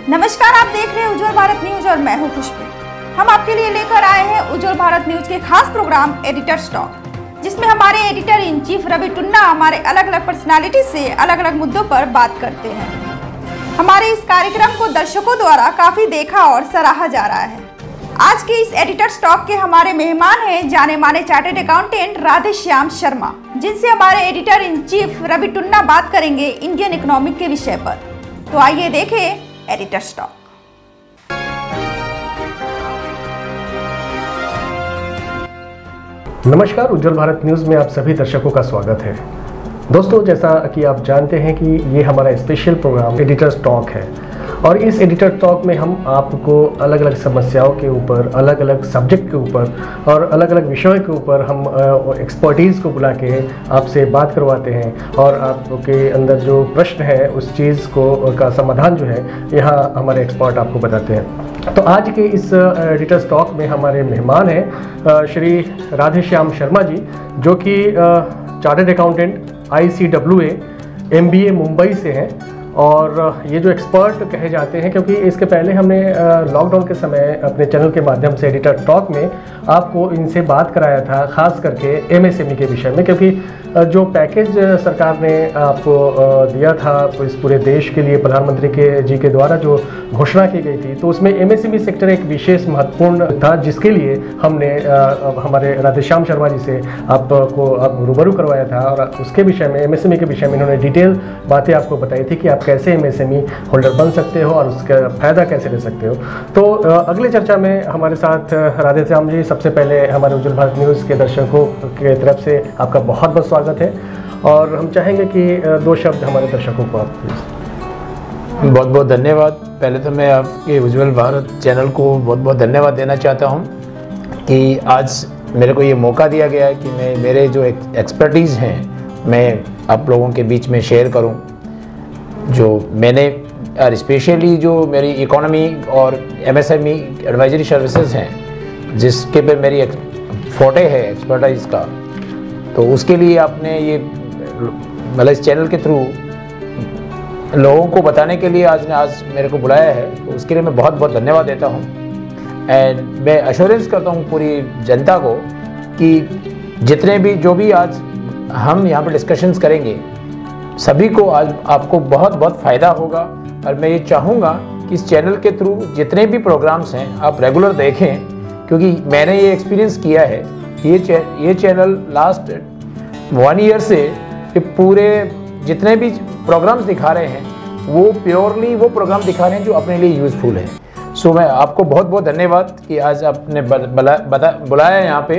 नमस्कार, आप देख रहे हैं उज्ज्वल भारत न्यूज और मैं हूं खुशबू। हम आपके लिए लेकर आए हैं उज्ज्वल भारत न्यूज के खास प्रोग्राम एडिटर्स टॉक, जिसमें हमारे editor in chief Ravi Tunna हमारे अलग अलग पर्सनालिटी से अलग अलग मुद्दों पर बात करते हैं। हमारे इस कार्यक्रम को दर्शकों द्वारा काफी देखा और सराहा जा रहा है। आज के इस एडिटर्स टॉक के हमारे मेहमान हैं जाने माने चार्टर्ड अकाउंटेंट राधेश्याम शर्मा, जिनसे हमारे editor in chief Ravi Tunna बात करेंगे इंडियन इकोनॉमिक के विषय पर। तो आइए देखें एडिटर्स टॉक। नमस्कार, उज्ज्वल भारत न्यूज़ में आप सभी दर्शकों का स्वागत है। दोस्तों, जैसा कि आप जानते हैं कि ये हमारा स्पेशल प्रोग्राम एडिटर्स टॉक है और इस एडिटर टॉक में हम आपको अलग अलग समस्याओं के ऊपर, अलग अलग सब्जेक्ट के ऊपर और अलग अलग विषयों के ऊपर हम एक्सपर्टीज़ को बुला के आपसे बात करवाते हैं और आपके अंदर जो प्रश्न है उस चीज़ को का समाधान जो है यहाँ हमारे एक्सपर्ट आपको बताते हैं। तो आज के इस एडिटर्स टॉक में हमारे मेहमान हैं श्री राधेश्याम शर्मा जी, जो कि chartered accountant ICWA MBA Mumbai से हैं और ये जो एक्सपर्ट कहे जाते हैं, क्योंकि इसके पहले हमने लॉकडाउन के समय अपने चैनल के माध्यम से एडिटर टॉक में आपको इनसे बात कराया था, खास करके MSME के विषय में, क्योंकि जो पैकेज सरकार ने आपको दिया था इस पूरे देश के लिए प्रधानमंत्री जी के द्वारा जो घोषणा की गई थी, तो उसमें MSME सेक्टर एक विशेष महत्वपूर्ण था, जिसके लिए हमने हमारे राधेश्याम शर्मा जी से आपको रूबरू करवाया था और उसके विषय में MSME के विषय में इन्होंने डिटेल बातें आपको बताई थी कि आप कैसे MSME होल्डर बन सकते हो और उसका फ़ायदा कैसे ले सकते हो। तो अगले चर्चा में हमारे साथ राधेश्याम जी, सबसे पहले हमारे उज्ज्वल भारत न्यूज़ के दर्शकों के तरफ से आपका बहुत बहुत स्वागत है और हम चाहेंगे कि दो शब्द हमारे दर्शकों को आप प्लीज़। बहुत बहुत धन्यवाद। पहले तो मैं आपके उज्ज्वल भारत चैनल को बहुत बहुत धन्यवाद देना चाहता हूं कि आज मेरे को ये मौका दिया गया है कि मैं मेरे जो एक्सपर्टीज़ हैं मैं आप लोगों के बीच में शेयर करूं, जो मैंने और स्पेशली जो मेरी इकोनॉमी और MSME एडवाइजरी सर्विसेज हैं जिसके पे मेरी फोटे है एक्सपर्टाइज का, तो उसके लिए आपने ये मतलब इस चैनल के थ्रू लोगों को बताने के लिए आज मेरे को बुलाया है, तो उसके लिए मैं बहुत बहुत धन्यवाद देता हूँ। एंड मैं अश्योरेंस करता हूँ पूरी जनता को कि जितने भी जो भी आज हम यहाँ पर डिस्कशंस करेंगे सभी को आज आपको बहुत बहुत फ़ायदा होगा। और मैं ये चाहूँगा कि इस चैनल के थ्रू जितने भी प्रोग्राम्स हैं आप रेगुलर देखें, क्योंकि मैंने ये एक्सपीरियंस किया है। ये चैनल लास्ट 1 ईयर से ये पूरे जितने भी प्रोग्राम्स दिखा रहे हैं वो प्योरली वो प्रोग्राम दिखा रहे हैं जो अपने लिए यूज़फुल है। सो मैं आपको बहुत बहुत धन्यवाद कि आज आपने बुलाया यहाँ पे।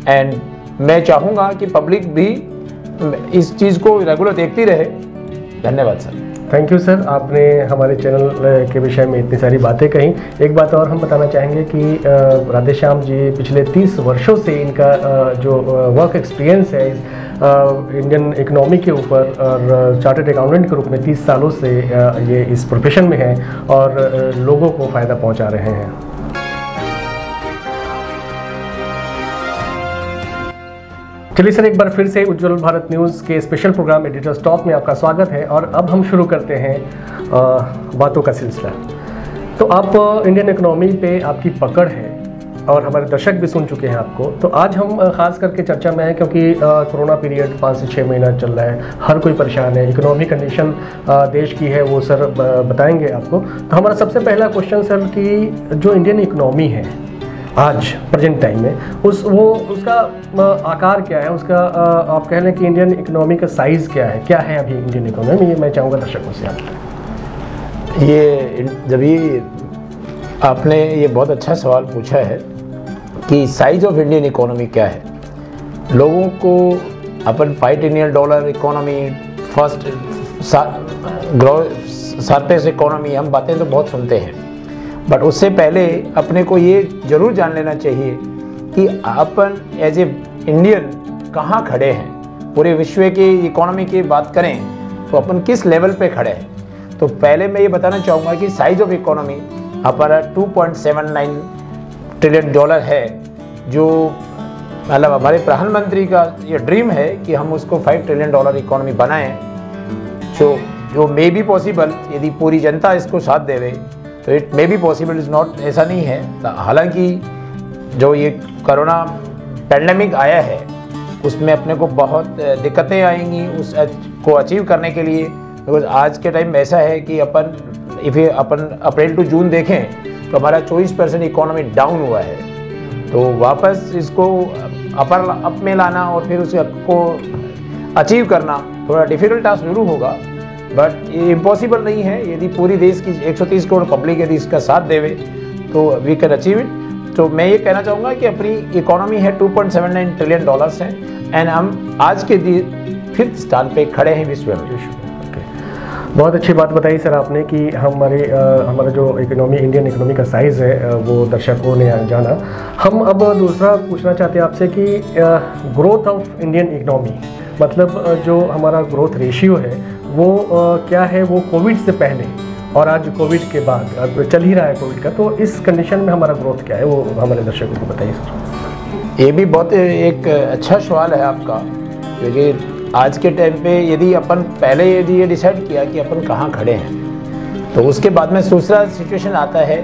एंड मैं चाहूँगा कि पब्लिक भी इस चीज़ को रेगुलर देखती रहे। धन्यवाद सर। थैंक यू सर, आपने हमारे चैनल के विषय में इतनी सारी बातें कही। एक बात और हम बताना चाहेंगे कि राधेश्याम जी पिछले 30 वर्षों से इनका जो वर्क एक्सपीरियंस है इंडियन इकोनॉमी के ऊपर और चार्टर्ड अकाउंटेंट के रूप में 30 सालों से ये इस प्रोफेशन में हैं और लोगों को फ़ायदा पहुंचा रहे हैं। चलिए सर, एक बार फिर से उज्ज्वल भारत न्यूज़ के स्पेशल प्रोग्राम एडिटर्स टॉक में आपका स्वागत है और अब हम शुरू करते हैं बातों का सिलसिला। तो आप इंडियन इकोनॉमी पे आपकी पकड़ है और हमारे दर्शक भी सुन चुके हैं आपको। तो आज हम खास करके चर्चा में हैं क्योंकि कोरोना पीरियड 5 से 6 महीना चल रहा है, हर कोई परेशान है, इकोनॉमी कंडीशन देश की है वो सर बताएंगे आपको। तो हमारा सबसे पहला क्वेश्चन सर कि जो इंडियन इकोनॉमी है आज प्रेजेंट टाइम में उसका आकार क्या है, उसका आप कह लें कि इंडियन इकोनॉमी का साइज़ क्या है अभी इंडियन इकोनॉमी, ये मैं चाहूँगा दर्शकों से आप। ये जब ये आपने ये बहुत अच्छा सवाल पूछा है कि साइज ऑफ इंडियन इकोनॉमी क्या है। लोगों को अपन $5 trillion economy, first surface economy, हम बातें तो बहुत सुनते हैं, बट उससे पहले अपने को ये ज़रूर जान लेना चाहिए कि अपन एज ए इंडियन कहाँ खड़े हैं। पूरे विश्व की इकोनॉमी की बात करें तो अपन किस लेवल पे खड़े हैं। तो पहले मैं ये बताना चाहूँगा कि साइज ऑफ इकोनॉमी हमारा $2.79 ट्रिलियन है, जो मतलब हमारे प्रधानमंत्री का ये ड्रीम है कि हम उसको $5 ट्रिलियन इकोनॉमी बनाएं, जो मे बी पॉसिबल यदि पूरी जनता इसको साथ देवे। तो it may be possible, is not, ऐसा नहीं है। हालांकि जो ये कोरोना पैंडेमिक आया है उसमें अपने को बहुत दिक्कतें आएंगी उस को अचीव करने के लिए, बिकॉज आज के टाइम में ऐसा है कि अपन अप्रैल टू जून देखें तो हमारा 24% इकोनॉमी डाउन हुआ है। तो वापस इसको अप में लाना और फिर उसको अचीव करना थोड़ा डिफिकल्ट टास्क जरूर होगा, बट ये इम्पॉसिबल नहीं है। यदि पूरी देश की 130 करोड़ पब्लिक यदि इसका साथ देवे तो वी कैन अचीव इट। तो मैं ये कहना चाहूँगा कि अपनी इकोनॉमी है $2.79 ट्रिलियन है एंड हम आज के दिन 5th स्थान पे खड़े हैं विश्व में। बहुत अच्छी बात बताई सर आपने कि हमारा जो इकोनॉमी, इंडियन इकोनॉमी का साइज़ है वो दर्शकों ने जाना। हम अब दूसरा पूछना चाहते हैं आपसे कि ग्रोथ ऑफ इंडियन इकोनॉमी, मतलब जो हमारा ग्रोथ रेशियो है वो क्या है, वो कोविड से पहले और आज कोविड के बाद, अब चल ही रहा है कोविड का, तो इस कंडीशन में हमारा ग्रोथ क्या है वो हमारे दर्शकों को बताइए सर। ये भी बहुत एक अच्छा सवाल है आपका, क्योंकि आज के टाइम पे यदि अपन पहले यदि ये डिसाइड किया कि अपन कहाँ खड़े हैं तो उसके बाद में दूसरा सिचुएशन आता है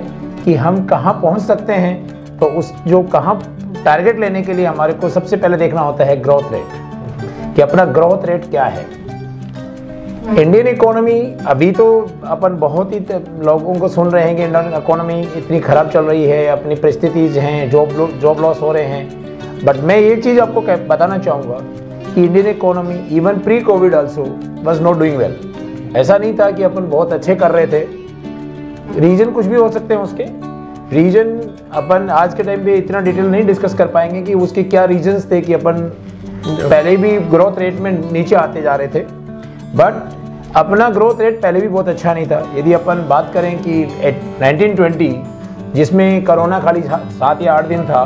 कि हम कहाँ पहुँच सकते हैं। तो उस जो कहाँ टारगेट लेने के लिए हमारे को सबसे पहले देखना होता है ग्रोथ रेट, कि अपना ग्रोथ रेट क्या है। इंडियन इकोनॉमी अभी तो अपन बहुत ही लोगों को सुन रहे हैं कि इंडियन इकोनॉमी इतनी ख़राब चल रही है, अपनी परिस्थितिज हैं, जॉब लॉस हो रहे हैं, बट मैं ये चीज़ आपको बताना चाहूँगा कि Indian economy even pre Covid also was not doing well. ऐसा नहीं था कि अपन बहुत अच्छे कर रहे थे। रीजन कुछ भी हो सकते हैं उसके, रीजन अपन आज के टाइम पे इतना डिटेल नहीं डिस्कस कर पाएंगे कि उसके क्या रीजंस थे कि अपन पहले भी ग्रोथ रेट में नीचे आते जा रहे थे, बट अपना ग्रोथ रेट पहले भी बहुत अच्छा नहीं था। यदि अपन बात करें कि 1920 जिसमें कोरोना खाली 7 या 8 दिन था,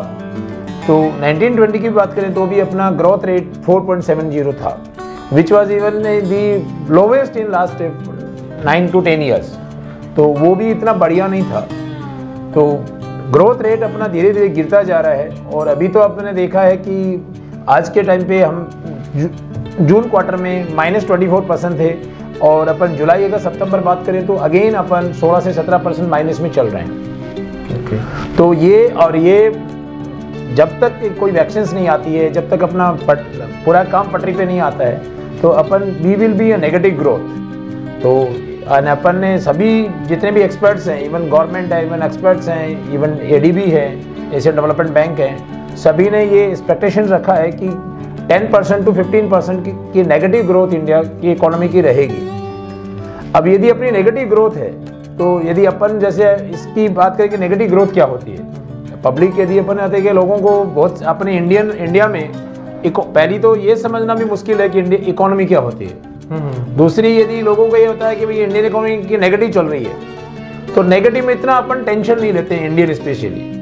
तो 1920 की बात करें तो भी अपना ग्रोथ रेट 4.70 था, which was even the lowest in last 9 to 10 years. तो वो भी इतना बढ़िया नहीं था। तो ग्रोथ रेट अपना धीरे धीरे गिरता जा रहा है और अभी तो आपने देखा है कि आज के टाइम पे हम जून क्वार्टर में -24% थे और अपन जुलाई अगर सितंबर बात करें तो अगेन अपन 16 से 17% माइनस में चल रहे हैं। तो ये जब तक कोई वैक्सीन्स नहीं आती है, जब तक अपना पूरा काम पटरी पे नहीं आता है, तो अपन we will be a negative growth. तो अपन ने सभी जितने भी एक्सपर्ट्स हैं, इवन गवर्नमेंट है, इवन एक्सपर्ट्स हैं, इवन ADB है, एशियन डेवलपमेंट बैंक है, सभी ने ये एक्सपेक्टेशन रखा है कि 10% to 15% की नेगेटिव ग्रोथ इंडिया की इकोनॉमी की रहेगी। अब यदि अपनी नेगेटिव ग्रोथ है तो यदि अपन जैसे इसकी बात करें कि नेगेटिव ग्रोथ क्या होती है, पब्लिक यदि अपन आते कि लोगों को बहुत अपने इंडिया में पहली तो ये समझना भी मुश्किल है कि इकोनॉमी क्या होती है। दूसरी यदि लोगों को ये होता है कि भाई इंडियन इकोनॉमी की नेगेटिव चल रही है, तो नेगेटिव में इतना अपन टेंशन नहीं लेते हैं इंडियन स्पेशली,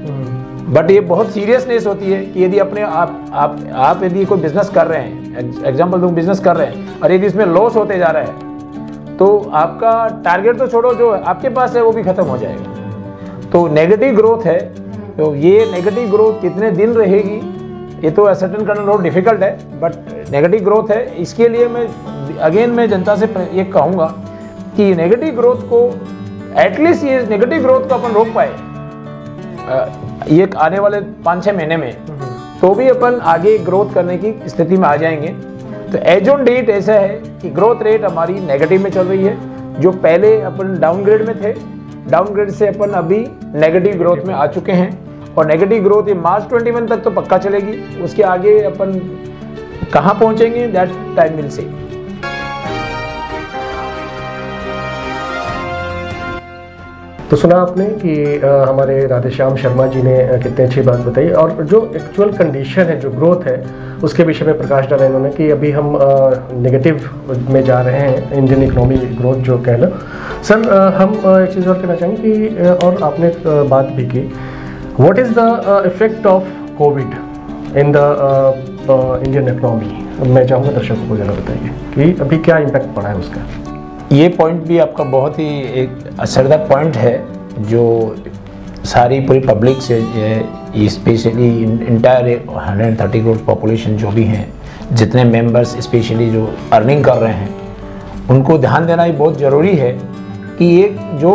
बट ये बहुत सीरियसनेस होती है कि यदि अपने आप यदि कोई बिजनेस कर रहे हैं, एग्जाम्पल दूँ, बिजनेस कर रहे हैं और यदि इसमें लॉस होते जा रहा है तो आपका टारगेट तो छोड़ो, जो आपके पास है वो भी खत्म हो जाएगा। तो नेगेटिव ग्रोथ है, तो ये नेगेटिव ग्रोथ कितने दिन रहेगी ये तो असर्टेन करना बहुत डिफिकल्ट है, बट नेगेटिव ग्रोथ है। इसके लिए मैं जनता से ये कहूँगा कि नेगेटिव ग्रोथ को एटलीस्ट ये नेगेटिव ग्रोथ को अपन रोक पाए ये आने वाले 5-6 महीने में, तो भी अपन आगे ग्रोथ करने की स्थिति में आ जाएंगे। तो एज ऑन डेट ऐसा है कि ग्रोथ रेट हमारी नेगेटिव में चल रही है, जो पहले अपन डाउनग्रेड में थे, डाउनग्रेड से अपन अभी नेगेटिव ग्रोथ में आ चुके हैं और नेगेटिव ग्रोथ ये मार्च 21 तक तो पक्का चलेगी। उसके आगे अपन कहाँ पहुँचेंगे दैट टाइम विल से। तो सुना आपने कि हमारे राधेश्याम शर्मा जी ने कितनी अच्छी बात बताई और जो एक्चुअल कंडीशन है, जो ग्रोथ है, उसके विषय में प्रकाश डाला इन्होंने कि अभी हम नेगेटिव में जा रहे हैं, इंडियन इकोनॉमी ग्रोथ जो कह लो। सर हम एक चीज़ और कहना चाहेंगे कि और आपने बात भी की, what is the effect of Covid in the Indian economy. मैं चाहूँगा दर्शकों को ज़रा बताइए कि अभी क्या इम्पैक्ट पड़ा है उसका। ये पॉइंट भी आपका बहुत ही एक असरदार पॉइंट है, जो सारी पूरी पब्लिक से स्पेशली इंटायर 130 करोड़ पॉपुलेशन जो भी हैं, जितने मेंबर्स स्पेशली जो अर्निंग कर रहे हैं, उनको ध्यान देना ही बहुत ज़रूरी है कि एक जो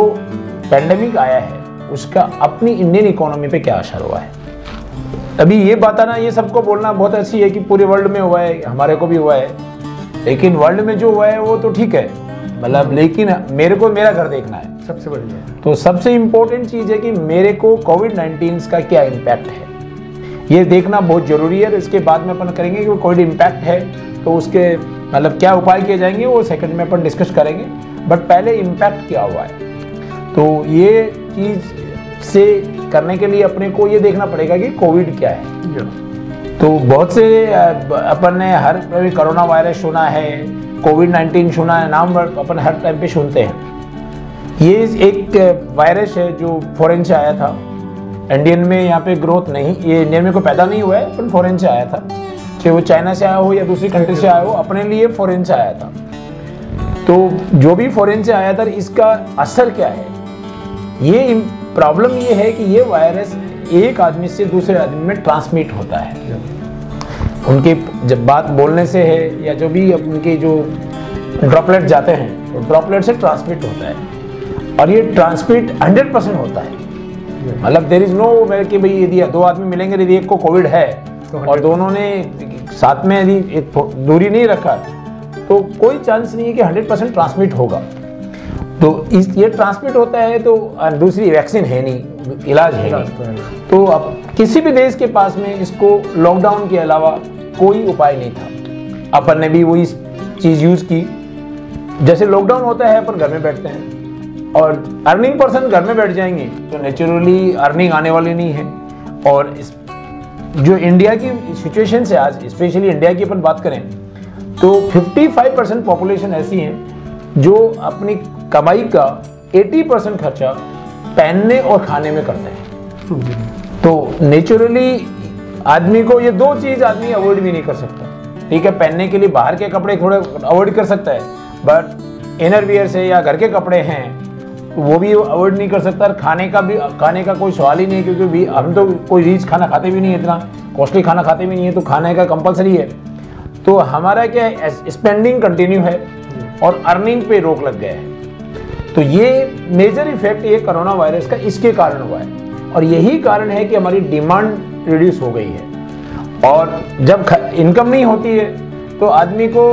पैंडेमिक आया है उसका अपनी इंडियन इकोनॉमी पे क्या असर हुआ है। अभी ये बताना, ये सबको बोलना बहुत अच्छी है कि पूरे वर्ल्ड में हुआ है, हमारे को भी हुआ है, लेकिन वर्ल्ड में जो हुआ है वो तो ठीक है, मतलब लेकिन मेरे को मेरा घर देखना है सबसे बढ़िया। तो सबसे इम्पोर्टेंट चीज़ है कि मेरे को कोविड-19 का क्या इम्पैक्ट है ये देखना बहुत ज़रूरी है। इसके बाद में अपन करेंगे कि कोविड इम्पैक्ट है तो उसके मतलब क्या उपाय किए जाएंगे वो सेकंड में अपन डिस्कस करेंगे, बट पहले इम्पैक्ट क्या हुआ है। तो ये चीज़ से करने के लिए अपने को ये देखना पड़ेगा कि कोविड क्या है। तो बहुत से अपन ने हर कोरोना वायरस सुना है, कोविड-19 सुना है, नाम अपन हर टाइम पे सुनते हैं। ये एक वायरस है जो फॉरेन से आया था, इंडियन में यहाँ पे ग्रोथ नहीं, ये इंडियन में कोई पैदा नहीं हुआ है, पर फॉरेन से आया था, चाहे वो चाइना से आया हो या दूसरी कंट्री से आया हो, अपने लिए फॉरेन से आया था। तो जो भी फॉरेन से आया था इसका असर क्या है, ये प्रॉब्लम ये है कि ये वायरस एक आदमी से दूसरे आदमी में ट्रांसमिट होता है, उनके जब बात बोलने से है या जो भी उनके जो ड्रॉपलेट जाते हैं तो ड्रॉपलेट से ट्रांसमिट होता है और ये ट्रांसमिट 100% होता है। मतलब देयर इज नो वे कि भाई यदि दो आदमी मिलेंगे यदि एक को कोविड है और दोनों ने साथ में यदि एक दूरी नहीं रखा तो कोई चांस नहीं है कि 100% ट्रांसमिट होगा। तो ये ट्रांसमिट होता है तो दूसरी वैक्सीन है नहीं, इलाज है नहीं, तो अब किसी भी देश के पास में इसको लॉकडाउन के अलावा कोई उपाय नहीं था। अपन ने भी वही चीज़ यूज़ की, जैसे लॉकडाउन होता है अपन घर में बैठते हैं और अर्निंग पर्सन घर में बैठ जाएंगे तो नेचुरली अर्निंग आने वाली नहीं है। और जो इंडिया की सिचुएशन से आज स्पेशली इंडिया की अपन बात करें तो 55% पॉपुलेशन ऐसी है जो अपनी कमाई का 80% खर्चा पहनने और खाने में करते हैं। तो नेचुरली आदमी को ये दो चीज़ आदमी अवॉइड भी नहीं कर सकता। ठीक है, पहनने के लिए बाहर के कपड़े थोड़े अवॉइड कर सकता है, बट इनर वियर से या घर के कपड़े हैं वो भी अवॉइड नहीं कर सकता। खाने का कोई सवाल ही नहीं है, क्योंकि भी हम तो कोई रीच खाना खाते भी नहीं है, इतना कॉस्टली खाना खाते भी नहीं है, तो खाने का कंपलसरी है। तो हमारा क्या है, स्पेंडिंग कंटिन्यू है और अर्निंग पे रोक लग गया है। तो ये मेजर इफेक्ट ये कोरोना वायरस का इसके कारण हुआ है और यही कारण है कि हमारी डिमांड रिड्यूस हो गई है। और जब इनकम नहीं होती है तो आदमी को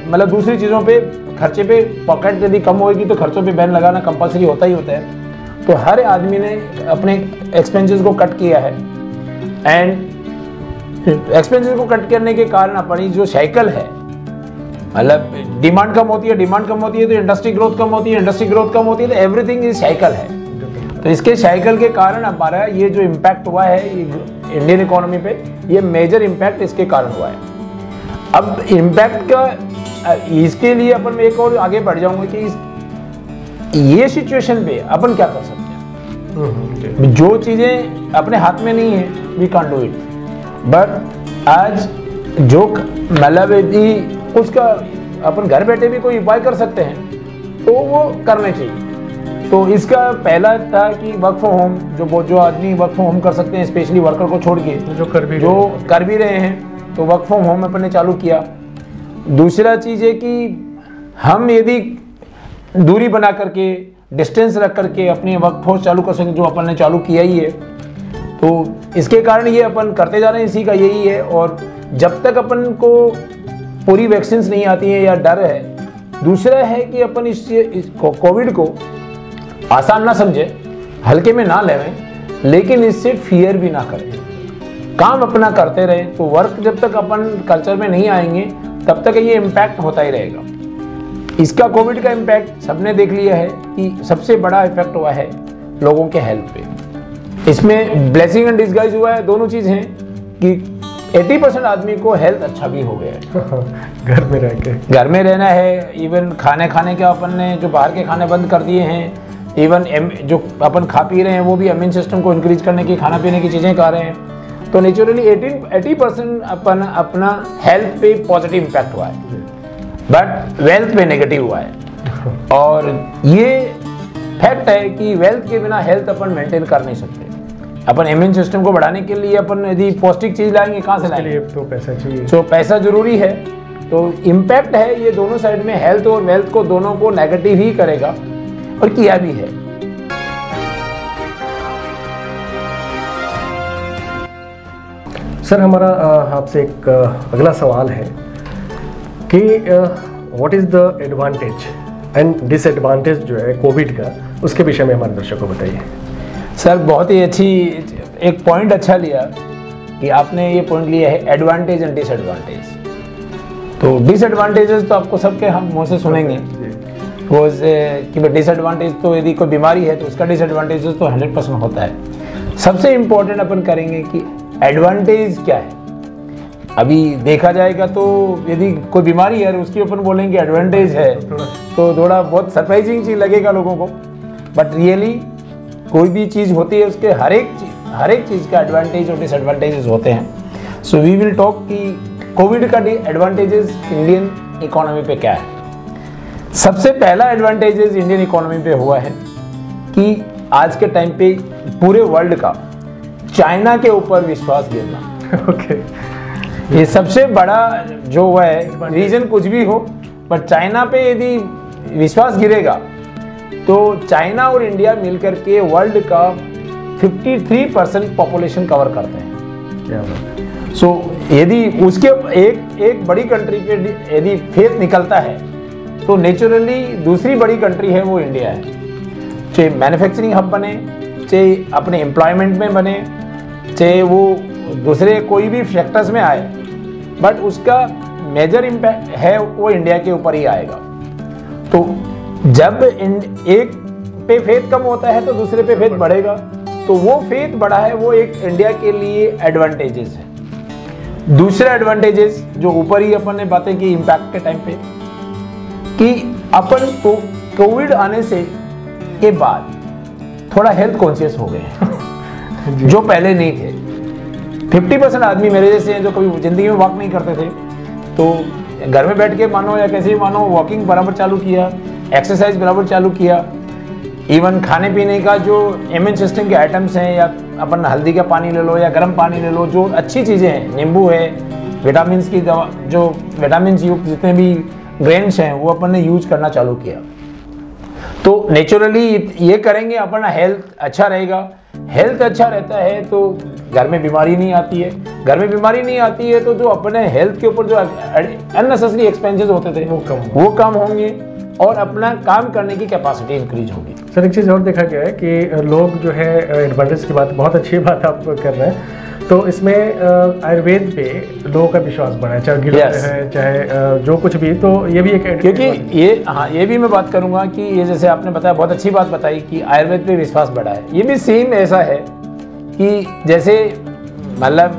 मतलब दूसरी चीज़ों पे खर्चे पे पॉकेट यदि कम होगी तो खर्चों पे बैन लगाना कंपलसरी होता ही होता है। तो हर आदमी ने अपने एक्सपेंसेस को कट किया है एंड एक्सपेंसेस को कट करने के कारण अपनी जो साइकिल है, मतलब डिमांड कम होती है तो इंडस्ट्री ग्रोथ कम होती है, इंडस्ट्री ग्रोथ कम होती है तो एवरीथिंग इज साइकिल है। तो इसके साइकिल के कारण हमारा ये जो इम्पैक्ट हुआ है इंडियन इकोनॉमी पे, ये मेजर इम्पैक्ट इसके कारण हुआ है। अब इम्पैक्ट का इसके लिए अपन एक और आगे बढ़ जाऊंगा कि ये सिचुएशन पे अपन क्या कर सकते हैं। जो चीज़ें अपने हाथ में नहीं है we can't do it, but आज जो मतलब यदि उसका अपन घर बैठे भी कोई उपाय कर सकते हैं तो वो करने चाहिए। तो इसका पहला था कि वर्क फ्रॉम होम, जो आदमी वर्क फ्रॉम होम कर सकते हैं, स्पेशली वर्कर को छोड़ के जो कर भी रहे हैं, तो वर्क फ्रॉम होम अपन ने चालू किया। दूसरा चीज़ है कि हम यदि दूरी बना करके डिस्टेंस रख करके अपनी वर्क फोर्स चालू कर सकें, जो अपन ने चालू किया ही है, तो इसके कारण ये अपन करते जा रहे हैं, इसी का यही है। और जब तक अपन को पूरी वैक्सीन नहीं आती है या डर है, दूसरा है कि अपन इस कोविड को आसान ना समझे, हल्के में ना लेवें, लेकिन इससे फियर भी ना करें, काम अपना करते रहें। तो वर्क जब तक अपन कल्चर में नहीं आएंगे तब तक ये इम्पैक्ट होता ही रहेगा। इसका कोविड का इम्पैक्ट सबने देख लिया है कि सबसे बड़ा इफेक्ट हुआ है लोगों के हेल्थ पे। इसमें ब्लेसिंग एंड डिसगाइज हुआ है, दोनों चीज़ हैं कि 80% आदमी को हेल्थ अच्छा भी हो गया है। घर में रहना है, इवन खाने का अपन ने जो बाहर के खाने बंद कर दिए हैं, इवन जो अपन खा पी रहे हैं वो भी इम्यून सिस्टम को इंक्रीज करने की खाना पीने की चीज़ें खा रहे हैं। तो नेचुरली 80% अपन अपना हेल्थ पे पॉजिटिव इम्पैक्ट हुआ है, बट वेल्थ पे नेगेटिव हुआ है। और ये फैक्ट है कि वेल्थ के बिना हेल्थ अपन मेंटेन कर नहीं सकते। अपन इम्यून सिस्टम को बढ़ाने के लिए अपन यदि पौष्टिक चीज़ लाएंगे, कहाँ से लाएंगे? तो पैसा चाहिए, तो पैसा जरूरी है। तो इम्पैक्ट है ये दोनों साइड में, हेल्थ और वेल्थ को दोनों को नेगेटिव ही करेगा और किया भी है। सर हमारा आपसे एक अगला सवाल है कि what is the advantage and disadvantage जो है कोविड का, उसके विषय में हमारे दर्शकों को बताइए। सर बहुत ही अच्छी एक पॉइंट अच्छा लिया कि आपने ये पॉइंट लिया है एडवांटेज एंड डिसएडवांटेज। तो डिसएडवांटेजेस तो आपको सबके हम मुँह से सुनेंगे कि डिसएडवांटेज तो यदि कोई बीमारी है तो उसका डिसएडवांटेज तो 100% होता है। सबसे इम्पोर्टेंट अपन करेंगे कि एडवांटेज क्या है। अभी देखा जाएगा तो यदि कोई बीमारी है उसकी अपन बोलेंगे एडवांटेज है तो थोड़ा बहुत सरप्राइजिंग चीज़ लगेगा लोगों को, बट रियली कोई भी चीज़ होती है उसके हर एक चीज़ का एडवांटेज और डिसएडवांटेजेस होते हैं। सो वी विल टॉक कि कोविड का एडवांटेजेस इंडियन इकोनॉमी पे क्या है। सबसे पहला एडवांटेजेस इंडियन इकोनॉमी पे हुआ है कि आज के टाइम पे पूरे वर्ल्ड का चाइना के ऊपर विश्वास गिरना। ओके, ये सबसे बड़ा जो हुआ है, रीजन कुछ भी हो बट चाइना पे यदि विश्वास गिरेगा तो चाइना और इंडिया मिलकर के वर्ल्ड का 53% पॉपुलेशन कवर करते हैं। क्या बात। सो यदि उसके एक बड़ी कंट्री पे यदि फेथ निकलता है तो नेचुरली दूसरी बड़ी कंट्री है वो इंडिया है। चाहे मैन्युफैक्चरिंग हब बने, चाहे अपने एम्प्लॉयमेंट में बने, चाहे वो दूसरे कोई भी सेक्टर्स में आए, बट उसका मेजर इम्पैक्ट है वो इंडिया के ऊपर ही आएगा। तो जब एक पे फेथ कम होता है तो दूसरे पे फेथ बढ़ेगा, तो वो फेथ बढ़ा है वो एक इंडिया के लिए एडवांटेजेस है। दूसरा एडवांटेजेस जो ऊपर ही अपन ने बातें की इम्पैक्ट के टाइम पे कि अपन को कोविड आने से के बाद थोड़ा हेल्थ कॉन्शियस हो गए हैं जो पहले नहीं थे। 50% आदमी मेरे जैसे हैं जो कभी ज़िंदगी में वॉक नहीं करते थे, तो घर में बैठ के मानो या कैसे भी मानो वॉकिंग बराबर चालू किया, एक्सरसाइज बराबर चालू किया। इवन खाने पीने का जो इम्यून सिस्टम के आइटम्स हैं, या अपन हल्दी का पानी ले लो या गर्म पानी ले लो, जो अच्छी चीज़ें हैं, नींबू है, विटामिन की दवा, जो विटामिन युक्त जितने भी ग्रेन्स हैं वो अपन ने यूज करना चालू किया। तो नेचुरली ये करेंगे अपना हेल्थ अच्छा रहेगा। हेल्थ अच्छा रहता है तो घर में बीमारी नहीं आती है, घर में बीमारी नहीं आती है तो जो अपने हेल्थ के ऊपर जो अननेसेसरी एक्सपेंसेस होते थे वो कम होंगे और अपना काम करने की कैपेसिटी इंक्रीज होगी। सर एक चीज़ और देखा गया है कि लोग जो है एडवांटेज की बात, बहुत अच्छी बात आप कर रहे हैं, तो इसमें आयुर्वेद पे लोगों का विश्वास बढ़ा है, चाहे गिलोय है चाहे जो कुछ भी, तो ये भी एक क्योंकि ये भी मैं बात करूंगा कि ये जैसे आपने बताया, बहुत अच्छी बात बताई कि आयुर्वेद पे विश्वास बढ़ा है। ये भी सेम ऐसा है कि जैसे मतलब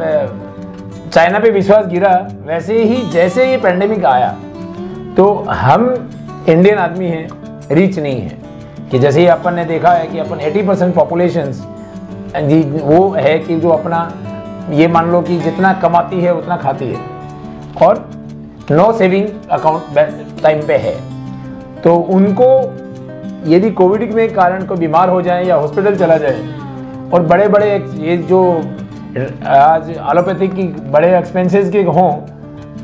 चाइना पे विश्वास गिरा, वैसे ही जैसे ये पैंडेमिक आया तो हम इंडियन आदमी हैं, रीच नहीं है कि जैसे ही अपन ने देखा है कि अपन 80% पॉपुलेशन वो है कि जो अपना ये मान लो कि जितना कमाती है उतना खाती है और नो सेविंग अकाउंट टाइम पे है। तो उनको यदि कोविड में कारण कोई बीमार हो जाए या हॉस्पिटल चला जाए और बड़े बड़े ये जो आज एलोपैथिक की बड़े एक्सपेंसेस के हों,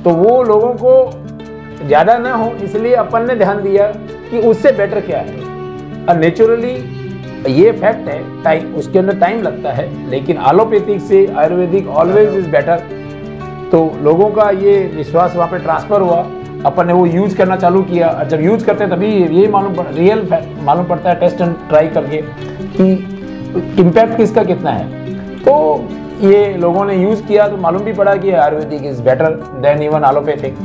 तो वो लोगों को ज़्यादा ना हो, इसलिए अपन ने ध्यान दिया कि उससे बेटर क्या है। और नेचुरली ये फैक्ट है, टाइम उसके अंदर टाइम लगता है, लेकिन एलोपैथिक से आयुर्वेदिक ऑलवेज इज बेटर। तो लोगों का ये विश्वास वहाँ पे ट्रांसफ़र हुआ, अपन ने वो यूज करना चालू किया। और जब यूज करते हैं तभी ये रियल मालूम पड़ता है टेस्ट एंड ट्राई करके कि इम्पैक्ट किसका कितना है। तो ये लोगों ने यूज़ किया तो मालूम भी पड़ा कि ayurvedic is better than even allopathic.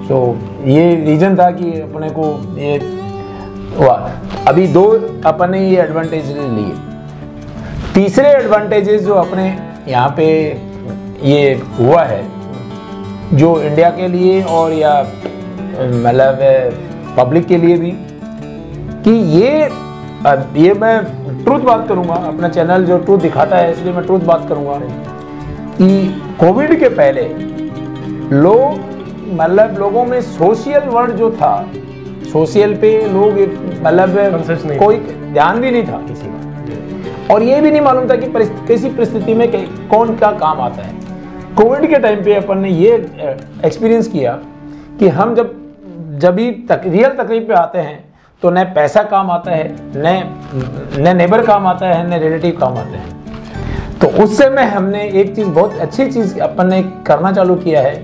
So ये रीज़न था कि अपने को ये हुआ। अभी दो अपन ने ये एडवांटेज लिए। तीसरे एडवांटेजेस जो अपने यहाँ पे ये हुआ है जो इंडिया के लिए और या मतलब पब्लिक के लिए भी, कि ये मैं ट्रूथ बात करूँगा, अपना चैनल जो ट्रूथ दिखाता है इसलिए मैं ट्रूथ बात करूँगा कि कोविड के पहले मतलब लोगों में सोशल वर्ड जो था, सोशल पे लोग मतलब कोई ध्यान भी नहीं था किसी का, और ये भी नहीं मालूम था कि किसी परिस्थिति में कौन क्या काम आता है। कोविड के टाइम पे अपन ने ये एक्सपीरियंस किया कि हम जब भी रियल तकलीफ पे आते हैं तो न पैसा काम आता है, न नेबर काम आता है, न रिलेटिव काम आते हैं। तो उस समय हमने एक चीज़, बहुत अच्छी चीज़ अपन ने करना चालू किया है,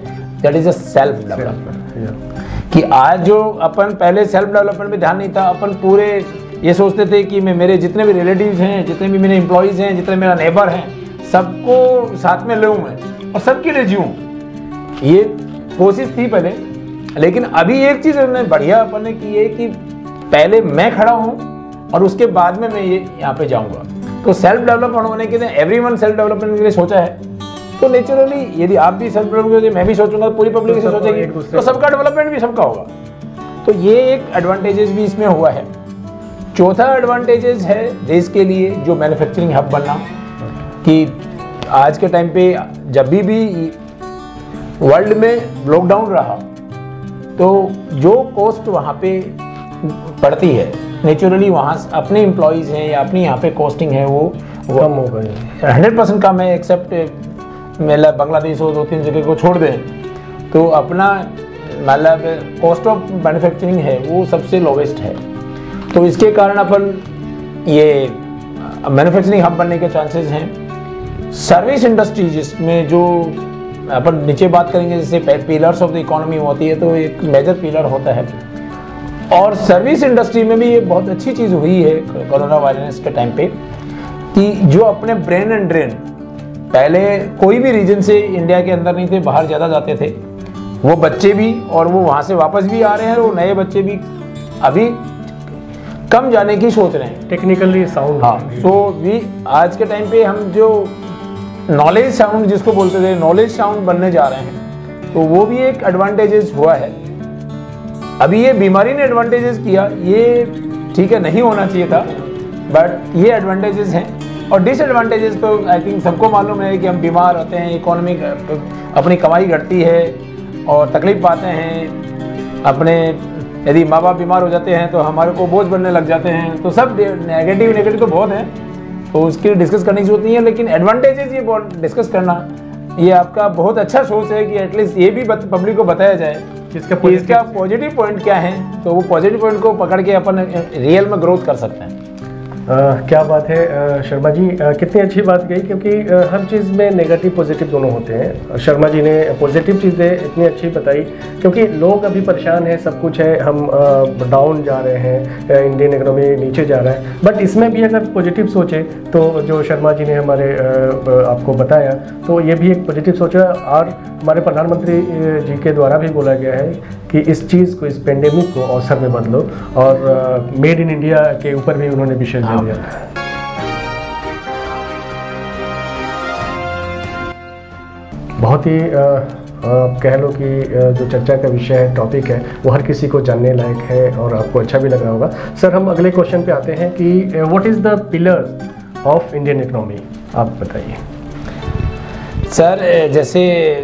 that is a self development. कि आज जो अपन पहले सेल्फ डेवलपमेंट में ध्यान नहीं था, अपन पूरे ये सोचते थे कि मैं मेरे जितने भी रिलेटिव्स हैं, जितने भी मेरे एम्प्लॉयज़ हैं, जितने मेरा नेबर हैं, सबको साथ में लूँ मैं और सबके लिए जीऊँ। ये कोशिश थी पहले, लेकिन अभी एक चीज़ हमने बढ़िया अपन ने की है कि पहले मैं खड़ा हूँ और उसके बाद में मैं ये यहाँ पे जाऊँगा। तो सेल्फ डेवलपमेंट होने के लिए एवरीवन सेल्फ डेवलपमेंट के लिए सोचा है, तो नेचुरली यदि आप भी सेल्फ डेवलपमेंट के, मैं भी सोचूंगा, पूरी पब्लिक से सोचेगी, तो सबका डेवलपमेंट भी सबका होगा। तो ये एक एडवांटेजेस भी इसमें हुआ है। चौथा एडवांटेजेस है देश के लिए जो मैन्युफैक्चरिंग हब बनना, कि आज के टाइम पे जब भी वर्ल्ड में लॉकडाउन रहा तो जो कॉस्ट वहाँ पे पड़ती है, नेचुरली वहाँ अपने एम्प्लॉयज़ हैं या अपनी यहाँ पे कॉस्टिंग है वो कम हो गई, 100% कम है, एक्सेप्ट मतलब बांग्लादेश और 2-3 जगह को छोड़ दें तो अपना मतलब कॉस्ट ऑफ मैन्युफैक्चरिंग है वो सबसे लोवेस्ट है। तो इसके कारण अपन ये मैन्युफैक्चरिंग हब बनने के चांसेस हैं। सर्विस इंडस्ट्री जिसमें जो अपन नीचे बात करेंगे, जैसे पिलर्स ऑफ द इकोनॉमी होती है, तो एक मेजर पिलर होता है। और सर्विस इंडस्ट्री में भी ये बहुत अच्छी चीज़ हुई है कोरोना वायरस के टाइम पे, कि जो अपने ब्रेन एंड ड्रेन पहले कोई भी रीजन से इंडिया के अंदर नहीं थे, बाहर ज़्यादा जाते थे, वो बच्चे भी और वो वहाँ से वापस भी आ रहे हैं, और वो नए बच्चे भी अभी कम जाने की सोच रहे हैं टेक्निकली साउंड। हाँ, सो भी आज के टाइम पे हम जो नॉलेज साउंड जिसको बोलते थे, नॉलेज साउंड बनने जा रहे हैं, तो वो भी एक एडवांटेजेस हुआ है। अभी ये बीमारी ने एडवांटेजेस किया, ये ठीक है नहीं होना चाहिए था, बट ये एडवांटेजेस हैं। और डिसएडवांटेजेस तो आई थिंक सबको मालूम है कि हम बीमार होते हैं, इकोनॉमी अपनी कमाई घटती है और तकलीफ पाते हैं। अपने यदि माँ बाप बीमार हो जाते हैं तो हमारे को बोझ बनने लग जाते हैं। तो सब नेगेटिव तो बहुत हैं, तो उसकी डिस्कस करने की जरूरत नहीं है। लेकिन एडवांटेजेस ये बहुत डिस्कस करना, ये आपका बहुत अच्छा सोच है कि एटलीस्ट ये भी पब्लिक को बताया जाए इसका पॉजिटिव पॉइंट क्या है, तो वो पॉजिटिव पॉइंट को पकड़ के अपन रियल में ग्रोथ कर सकते हैं। क्या बात है शर्मा जी, कितनी अच्छी बात कही, क्योंकि हर चीज़ में नेगेटिव पॉजिटिव दोनों होते हैं। शर्मा जी ने पॉजिटिव चीज़ें इतनी अच्छी बताई, क्योंकि लोग अभी परेशान हैं, सब कुछ है, हम डाउन जा रहे हैं, इंडियन इकोनॉमी नीचे जा रहा है। बट इसमें भी अगर पॉजिटिव सोचे तो जो शर्मा जी ने हमारे आपको बताया, तो ये भी एक पॉजिटिव सोच है। और हमारे प्रधानमंत्री जी के द्वारा भी बोला गया है कि इस चीज़ को, इस पेंडेमिक को अवसर में बदलो, और मेड इन इंडिया के ऊपर भी उन्होंने विशेष ध्यान दिया। बहुत ही कह लो कि जो चर्चा का विषय है, टॉपिक है, वो हर किसी को जानने लायक है और आपको अच्छा भी लग रहा होगा। सर, हम अगले क्वेश्चन पे आते हैं कि what is the pillars of Indian economy, आप बताइए। सर, जैसे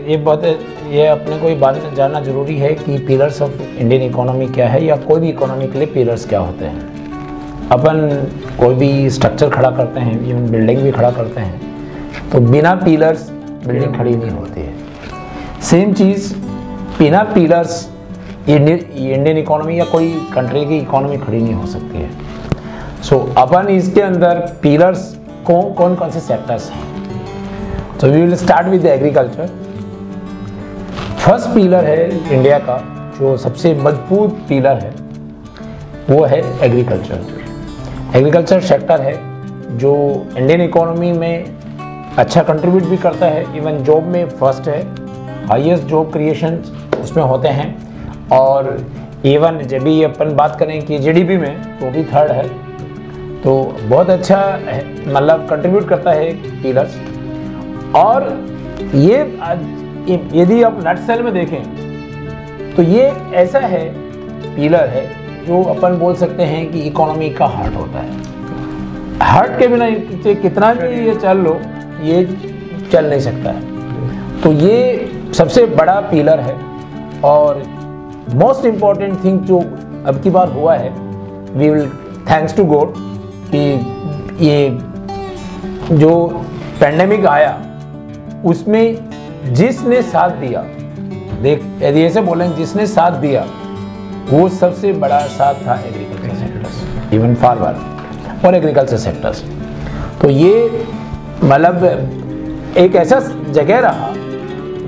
ये अपने को ये बात जानना जरूरी है कि पिलर्स ऑफ इंडियन इकोनॉमी क्या है, या कोई भी इकोनॉमी के लिए पिलर्स क्या होते हैं। अपन कोई भी स्ट्रक्चर खड़ा करते हैं, इवन बिल्डिंग भी खड़ा करते हैं, तो बिना पिलर्स बिल्डिंग खड़ी नहीं होती है। सेम चीज़, बिना पिलर्स इंडियन इकोनॉमी या कोई कंट्री की इकोनॉमी खड़ी नहीं हो सकती है। सो अपन इसके अंदर पिलर्स कौन कौन से सेक्टर्स हैं। So we will start with the agriculture. First pillar है इंडिया का, जो सबसे मजबूत पिलर है, वो है एग्रीकल्चर। एग्रीकल्चर सेक्टर है जो इंडियन इकोनॉमी में अच्छा कंट्रीब्यूट भी करता है, इवन जॉब में फर्स्ट है, हाईएस्ट जॉब क्रिएशन उसमें होते हैं। और इवन जब भी अपन बात करें कि जीडीपी में, तो भी थर्ड है। तो बहुत अच्छा मतलब कंट्रीब्यूट करता है पिलर्स। और ये यदि आप नट सेल में देखें तो ये ऐसा है, पिलर है जो अपन बोल सकते हैं कि इकोनॉमी का हार्ट होता है। हार्ट के बिना कितना भी ये चल लो, ये चल नहीं सकता है। तो ये सबसे बड़ा पिलर है। और मोस्ट इम्पॉर्टेंट थिंग जो अब की बार हुआ है, we will thanks to God, कि ये जो पैंडेमिक आया उसमें जिसने साथ दिया, यदि ऐसे बोलें जिसने साथ दिया, वो सबसे बड़ा साथ था एग्रीकल्चर सेक्टर्स, इवन फार्मर और एग्रीकल्चर सेक्टर्स। तो ये मतलब एक ऐसा जगह रहा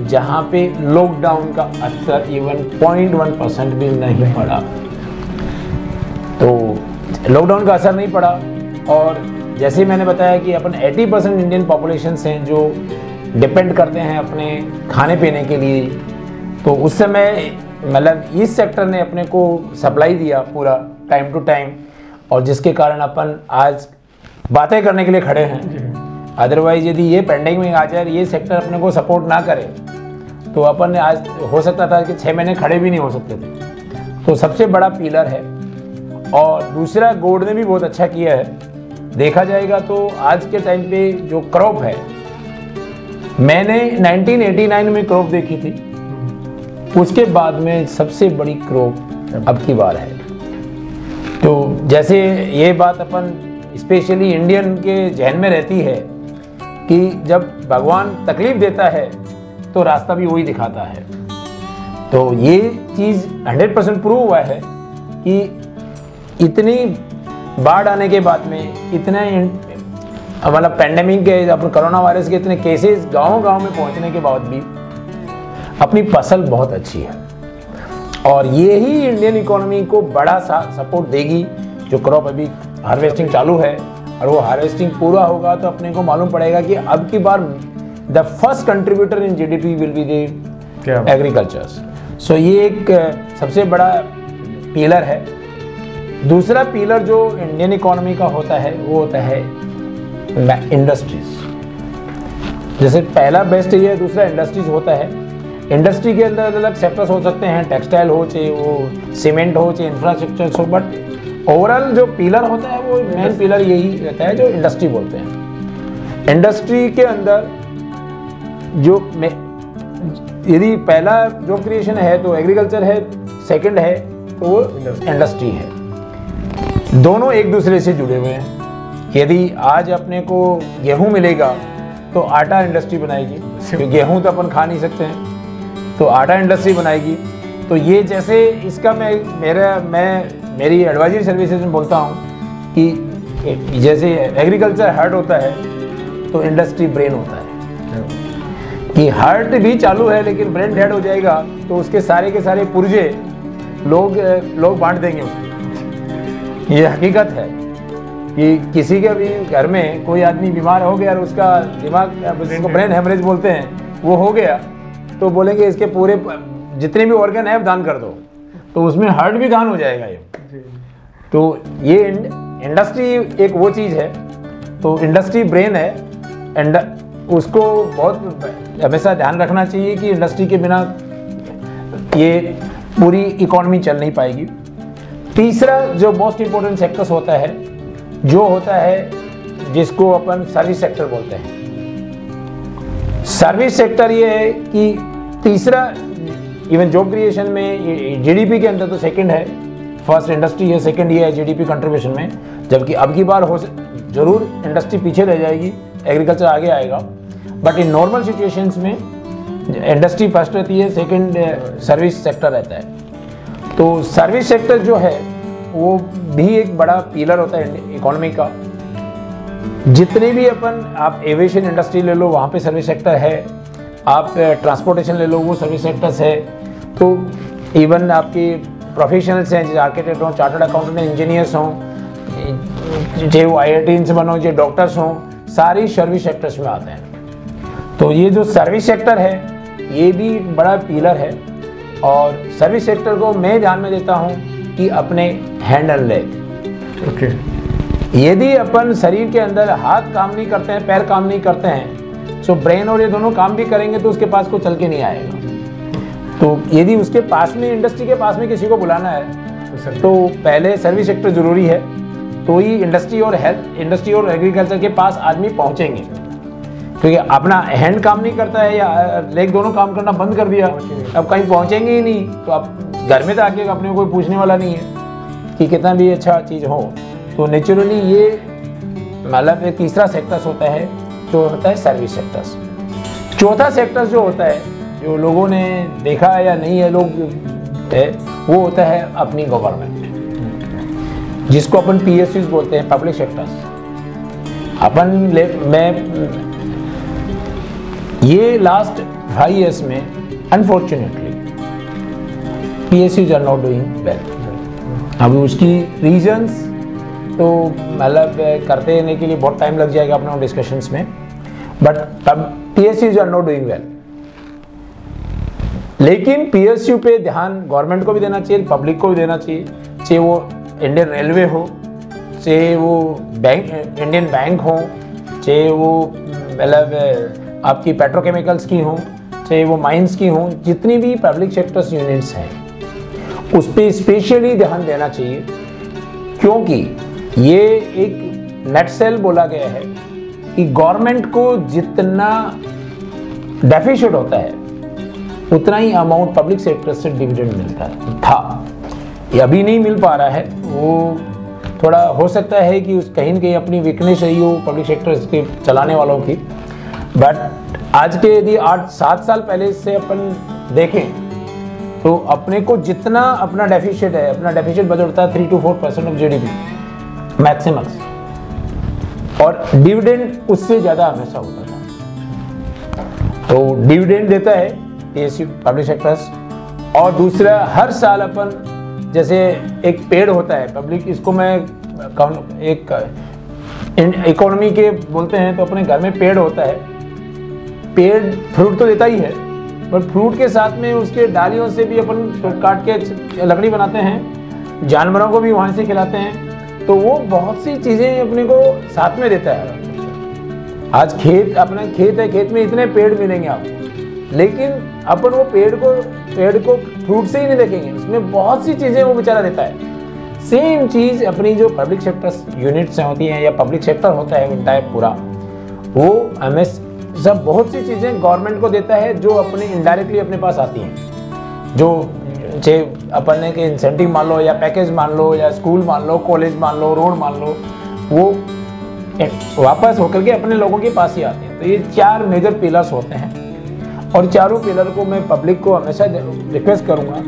जहाँ पे लॉकडाउन का असर इवन 0.1% भी नहीं पड़ा। तो लॉकडाउन का असर नहीं पड़ा, और जैसे मैंने बताया कि अपन 80% इंडियन पॉपुलेशन हैं जो डिपेंड करते हैं अपने खाने पीने के लिए। तो उस समय मतलब इस सेक्टर ने अपने को सप्लाई दिया पूरा टाइम टू टाइम, और जिसके कारण अपन आज बातें करने के लिए खड़े हैं। अदरवाइज यदि ये पेंडेमिक आ जाए, ये सेक्टर अपने को सपोर्ट ना करे, तो अपन आज हो सकता था कि 6 महीने खड़े भी नहीं हो सकते थे। तो सबसे बड़ा पिलर है। और दूसरा, गोल्ड ने भी बहुत अच्छा किया है। देखा जाएगा तो आज के टाइम पे जो क्रॉप है, मैंने 1989 में क्रॉप देखी थी, उसके बाद में सबसे बड़ी क्रॉप अब की बार है। तो जैसे ये बात अपन स्पेशली इंडियन के जहन में रहती है कि जब भगवान तकलीफ देता है तो रास्ता भी वही दिखाता है। तो ये चीज़ 100% प्रूव हुआ है कि इतनी बाढ़ आने के बाद में, इतने मतलब पेंडेमिक के, अपने कोरोना वायरस के इतने केसेस गांव-गांव में पहुंचने के बाद भी अपनी फसल बहुत अच्छी है। और ये ही इंडियन इकोनॉमी को बड़ा सा सपोर्ट देगी। जो क्रॉप अभी हार्वेस्टिंग चालू है, और वो हार्वेस्टिंग पूरा होगा तो अपने को मालूम पड़ेगा कि अब की बार the first contributor in GDP will be the agriculture. So ये एक सबसे बड़ा पिलर है। दूसरा पिलर जो इंडियन इकोनॉमी का होता है वो होता है इंडस्ट्रीज। जैसे पहला बेस्ट ये है, दूसरा इंडस्ट्रीज होता है। इंडस्ट्री के अंदर अलग अलग सेक्टर्स हो सकते हैं, टेक्सटाइल हो, चाहे वो सीमेंट हो, चाहे इंफ्रास्ट्रक्चर हो, बट ओवरऑल जो पिलर होता है वो मेन पिलर यही रहता है जो इंडस्ट्री बोलते हैं। इंडस्ट्री के अंदर जो यदि पहला जॉब क्रिएशन है तो एग्रीकल्चर है, सेकंड है तो वो इंडस्ट्री है। दोनों एक दूसरे से जुड़े हुए हैं। यदि आज अपने को गेहूं मिलेगा तो आटा इंडस्ट्री बनाएगी, क्योंकि गेहूं तो अपन खा नहीं सकते हैं, तो आटा इंडस्ट्री बनाएगी। तो ये जैसे इसका मेरी एडवाइजरी सर्विसेज में बोलता हूँ कि जैसे एग्रीकल्चर हार्ट होता है तो इंडस्ट्री ब्रेन होता है। कि हार्ट भी चालू है लेकिन ब्रेन डेड हो जाएगा तो उसके सारे के सारे पुर्जे लोग बांट देंगे उसको। ये हकीकत है कि किसी के भी घर में कोई आदमी बीमार हो गया और उसका दिमाग, जिसको ब्रेन हेमरेज बोलते हैं, वो हो गया, तो बोलेंगे इसके पूरे जितने भी ऑर्गन है दान कर दो, तो उसमें हार्ट भी दान हो जाएगा ये। तो ये इंडस्ट्री एक वो चीज़ है। तो इंडस्ट्री ब्रेन है, उसको बहुत हमेशा ध्यान रखना चाहिए कि इंडस्ट्री के बिना ये पूरी इकोनॉमी चल नहीं पाएगी। तीसरा जो मोस्ट इम्पोर्टेंट सेक्टर्स होता है, जो होता है जिसको अपन सर्विस सेक्टर बोलते हैं। सर्विस सेक्टर ये है कि तीसरा, इवन जॉब क्रिएशन में जीडीपी के अंदर तो सेकंड है, फर्स्ट इंडस्ट्री है, सेकंड ये है जीडीपी कंट्रीब्यूशन में। जबकि अब की बार जरूर इंडस्ट्री पीछे रह जाएगी, एग्रीकल्चर आगे आएगा, बट इन नॉर्मल सिचुएशंस में इंडस्ट्री फर्स्ट रहती है, सेकंड सर्विस सेक्टर रहता है। तो सर्विस सेक्टर जो है वो भी एक बड़ा पिलर होता है इकोनॉमी का। जितने भी अपन, आप एविएशन इंडस्ट्री ले लो, वहाँ पे सर्विस सेक्टर है, आप ट्रांसपोर्टेशन ले लो, वो सर्विस सेक्टर्स है। तो इवन आपके प्रोफेशनल्स हैं, जैसे आर्किटेक्ट हों, चार्टर्ड अकाउंटेंट, इंजीनियर्स हों, चाहे वो IIT से बनो, चाहे डॉक्टर्स हों, सारी सर्विस सेक्टर्स में आते हैं। तो ये जो सर्विस सेक्टर है ये भी बड़ा पिलर है। और सर्विस सेक्टर को मैं ध्यान में देता हूँ कि अपने हैंड एंड लेग। यदि अपन शरीर के अंदर हाथ काम नहीं करते हैं, पैर काम नहीं करते हैं, तो ब्रेन और ये दोनों काम भी करेंगे तो उसके पास को चल के नहीं आएगा। तो यदि उसके पास में, इंडस्ट्री के पास में किसी को बुलाना है तो पहले सर्विस सेक्टर जरूरी है, तो ही इंडस्ट्री और एग्रीकल्चर के पास आदमी पहुंचेंगे। क्योंकि अपना हैंड काम नहीं करता है या लेग दोनों काम करना बंद कर दिया, अब कहीं पहुंचेंगे ही नहीं। तो अब घर में तो आके अपने कोई पूछने वाला नहीं है कि कितना भी अच्छा चीज़ हो। तो नेचुरली ये मतलब एक तीसरा सेक्टर्स होता है जो होता है सर्विस सेक्टर्स। चौथा सेक्टर्स जो होता है, जो लोगों ने देखा है या नहीं है लोग है, वो होता है अपनी गवर्नमेंट, जिसको अपन PSUs बोलते हैं, पब्लिक सेक्टर्स। मैं ये लास्ट 5 years में unfortunately PSUs are not doing well. अभी उसकी रीजंस तो मतलब करते रहने के लिए बहुत टाइम लग जाएगा अपने डिस्कशंस में, बट तब PSUs are not doing well. लेकिन PSU पे ध्यान गवर्नमेंट को भी देना चाहिए, पब्लिक को भी देना चाहिए, चाहे वो इंडियन रेलवे हो, चाहे वो इंडियन बैंक हो, चाहे वो मतलब आपकी पेट्रोकेमिकल्स की हो, चाहे वो माइंस की हो, जितनी भी पब्लिक सेक्टर्स यूनिट्स हैं उस पर स्पेशली ध्यान देना चाहिए, क्योंकि ये एक नेट सेल बोला गया है कि गवर्नमेंट को जितना डेफिसिट होता है उतना ही अमाउंट पब्लिक सेक्टर से डिविडेंड मिलता था। ये अभी नहीं मिल पा रहा है, वो थोड़ा हो सकता है कि उस कहीं न कहीं अपनी वीकनेस रही हो पब्लिक सेक्टर के चलाने वालों की, बट आज के यदि 8-7 साल पहले से अपन देखें तो अपने को जितना अपना डेफिसिट है, अपना डेफिसिट बजट होता है 3 to 4% ऑफ GDP मैक्सिमम, और डिविडेंड उससे ज़्यादा हमेशा होता था। तो डिविडेंड देता है PSU पब्लिक सेक्टर्स, और दूसरा हर साल अपन जैसे एक पेड़ होता है पब्लिक, इसको मैं एक इकोनॉमी के बोलते हैं, तो अपने घर में पेड़ होता है, पेड़ फ्रूट तो देता ही है, पर फ्रूट के साथ में उसके डालियों से भी अपन काट के लकड़ी बनाते हैं, जानवरों को भी वहाँ से खिलाते हैं, तो वो बहुत सी चीज़ें अपने को साथ में देता है। आज अपना खेत है, खेत में इतने पेड़ मिलेंगे आपको, लेकिन अपन वो पेड़ को फ्रूट से ही नहीं देखेंगे, उसमें बहुत सी चीज़ें वो बेचारा देता है। सेम चीज़ अपनी जो पब्लिक सेक्टर यूनिट्स होती हैं या पब्लिक सेक्टर होता है इंटायर पूरा, वो हमें सब बहुत सी चीज़ें गवर्नमेंट को देता है जो अपने इनडायरेक्टली अपने पास आती हैं, जो चाहे अपन ने के इंसेंटिव मान लो या पैकेज मान लो या स्कूल मान लो, कॉलेज मान लो, रोड मान लो, वो वापस होकर के अपने लोगों के पास ही आते हैं। तो ये 4 मेजर पिलर्स होते हैं, और चारों पिलर को मैं पब्लिक को हमेशा रिक्वेस्ट करूँगा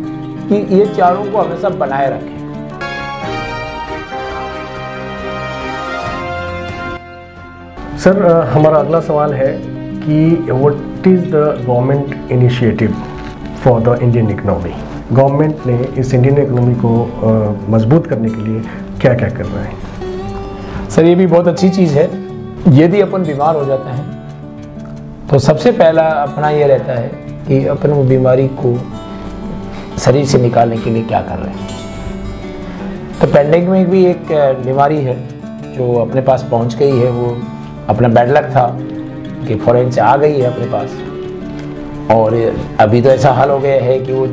कि ये चारों को हमेशा बनाए रखें। सर, हमारा अगला सवाल है कि what is the government initiative for the Indian economy? Government ने इस इंडियन इकोनॉमी को मजबूत करने के लिए क्या क्या कर रहा है? सर, ये भी बहुत अच्छी चीज़ है। यदि अपन बीमार हो जाते हैं तो सबसे पहला अपना ये रहता है कि अपन वो बीमारी को शरीर से निकालने के लिए क्या कर रहे हैं। तो पेंडेमिक में भी एक बीमारी है जो अपने पास पहुंच गई है, वो अपना बैड लक था कि फॉरेन से आ गई है अपने पास, और अभी तो ऐसा हाल हो गया है कि वो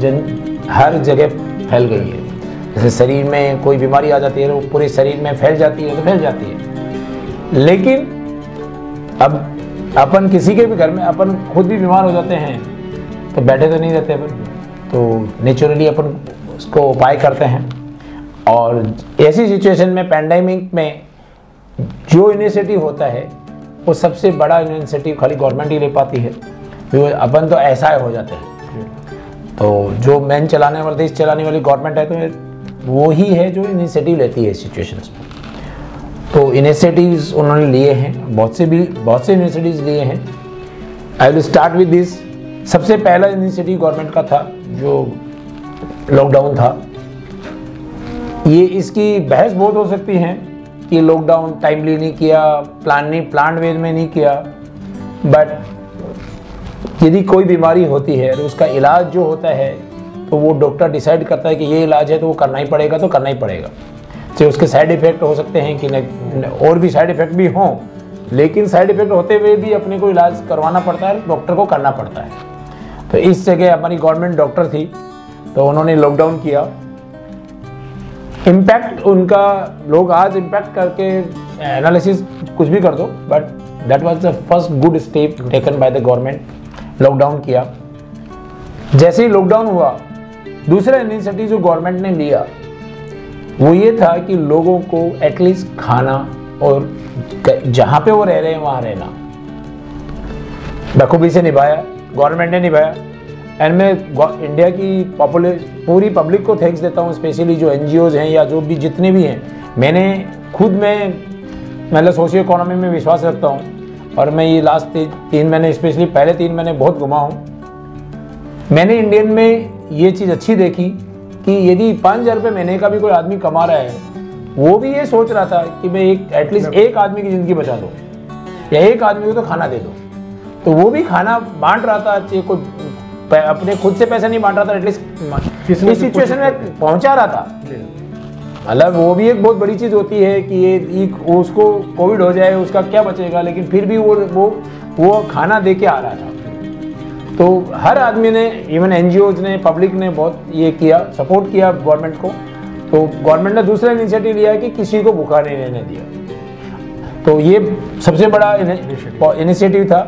हर जगह फैल गई है। जैसे शरीर में कोई बीमारी आ जाती है तो पूरे शरीर में फैल जाती है, तो फैल जाती है। लेकिन अब अपन किसी के भी घर में अपन खुद भी बीमार हो जाते हैं तो बैठे तो नहीं रहते अपन, तो नेचुरली अपन उसको उपाय करते हैं। और ऐसी सिचुएशन में पेंडेमिक में जो इनिशिएटिव होता है वो सबसे बड़ा इनिशिएटिव खाली गवर्नमेंट ही ले पाती है, अपन तो ऐसा हो जाते हैं। तो जो मेन चलाने वाले देश चलाने वाली गवर्नमेंट है तो वो ही है जो इनिशिएटिव लेती है सिचुएशंस में। तो इनिशिएटिव्स उन्होंने लिए हैं, बहुत से इनिशिएटिव्स लिए हैं। I will start with this. सबसे पहला इनिशिएटिव गवर्नमेंट का था जो लॉकडाउन था। ये इसकी बहस बहुत हो सकती है कि लॉकडाउन टाइमली नहीं किया, प्लान वे में नहीं किया, बट यदि कोई बीमारी होती है तो उसका इलाज जो होता है तो वो डॉक्टर डिसाइड करता है कि ये इलाज है तो वो करना ही पड़ेगा, तो करना ही पड़ेगा। तो उसके साइड इफ़ेक्ट हो सकते हैं कि और भी साइड इफ़ेक्ट भी हों, लेकिन साइड इफ़ेक्ट होते हुए भी अपने को इलाज करवाना पड़ता है, डॉक्टर को करना पड़ता है। तो इस जगह हमारी गवर्नमेंट डॉक्टर थी तो उन्होंने लॉकडाउन किया। इम्पैक्ट उनका लोग आज इम्पैक्ट करके एनालिसिस कुछ भी कर दो, but that was the first good step taken by the government. Lockdown किया। जैसे ही लॉकडाउन हुआ, दूसरा इनिशिएटिव जो गवर्नमेंट ने लिया वो ये था कि लोगों को एटलीस्ट खाना और जहाँ पे वो रह रहे हैं वहाँ रहना बखूबी से निभाया, गवर्नमेंट ने निभाया। एंड मैं इंडिया की पूरी पब्लिक को थैंक्स देता हूँ, स्पेशली जो NGOs हैं या जो भी जितने भी हैं। मैंने खुद में मतलब सोशियो इकोनॉमी में विश्वास रखता हूँ और मैं ये लास्ट 3 महीने, स्पेशली पहले 3 महीने बहुत घुमा हूँ। मैंने इंडियन में ये चीज़ अच्छी देखी कि यदि 5,000 रुपये महीने का भी कोई आदमी कमा रहा है, वो भी ये सोच रहा था कि मैं एटलीस्ट एक आदमी की ज़िंदगी बचा दूँ या एक आदमी को तो खाना दे दो, तो वो भी खाना बांट रहा था। कोई अपने खुद से पैसा नहीं बांट रहा था, एटलीस्ट इस सिचुएशन में पहुंचा रहा था। मतलब वो भी एक बहुत बड़ी चीज़ होती है कि ये उसको कोविड हो जाए उसका क्या बचेगा, लेकिन फिर भी वो खाना दे के आ रहा था। तो हर आदमी ने, इवन NGOs ने, पब्लिक ने बहुत ये किया, सपोर्ट किया गवर्नमेंट को। तो गवर्नमेंट ने दूसरा इनिशिएटिव लिया कि किसी को भूखा नहीं रहने दिया। तो ये सबसे बड़ा इनिशिएटिव था।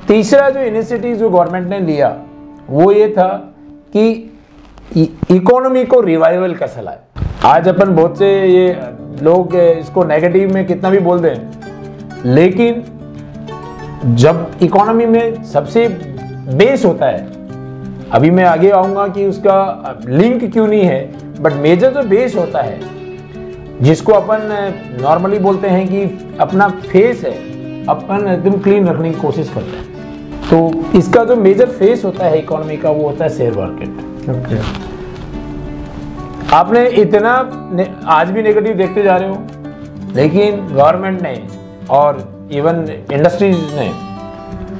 तीसरा जो इनिशिएटिव जो गवर्नमेंट ने लिया वो ये था कि इकोनॉमी को रिवाइवल कैसे लाए। आज अपन बहुत से ये लोग इसको नेगेटिव में कितना भी बोल दें, लेकिन जब इकोनॉमी में सबसे बेस होता है, अभी मैं आगे आऊँगा कि उसका लिंक क्यों नहीं है, बट मेजर जो बेस होता है जिसको अपन नॉर्मली बोलते हैं कि अपना फेस है, अपन एकदम क्लीन रखने की कोशिश करते हैं। तो इसका जो मेजर फेस होता है इकोनॉमी का वो होता है शेयर मार्केट। आपने इतना आज भी नेगेटिव देखते जा रहे हो, लेकिन गवर्नमेंट ने और इवन इंडस्ट्रीज ने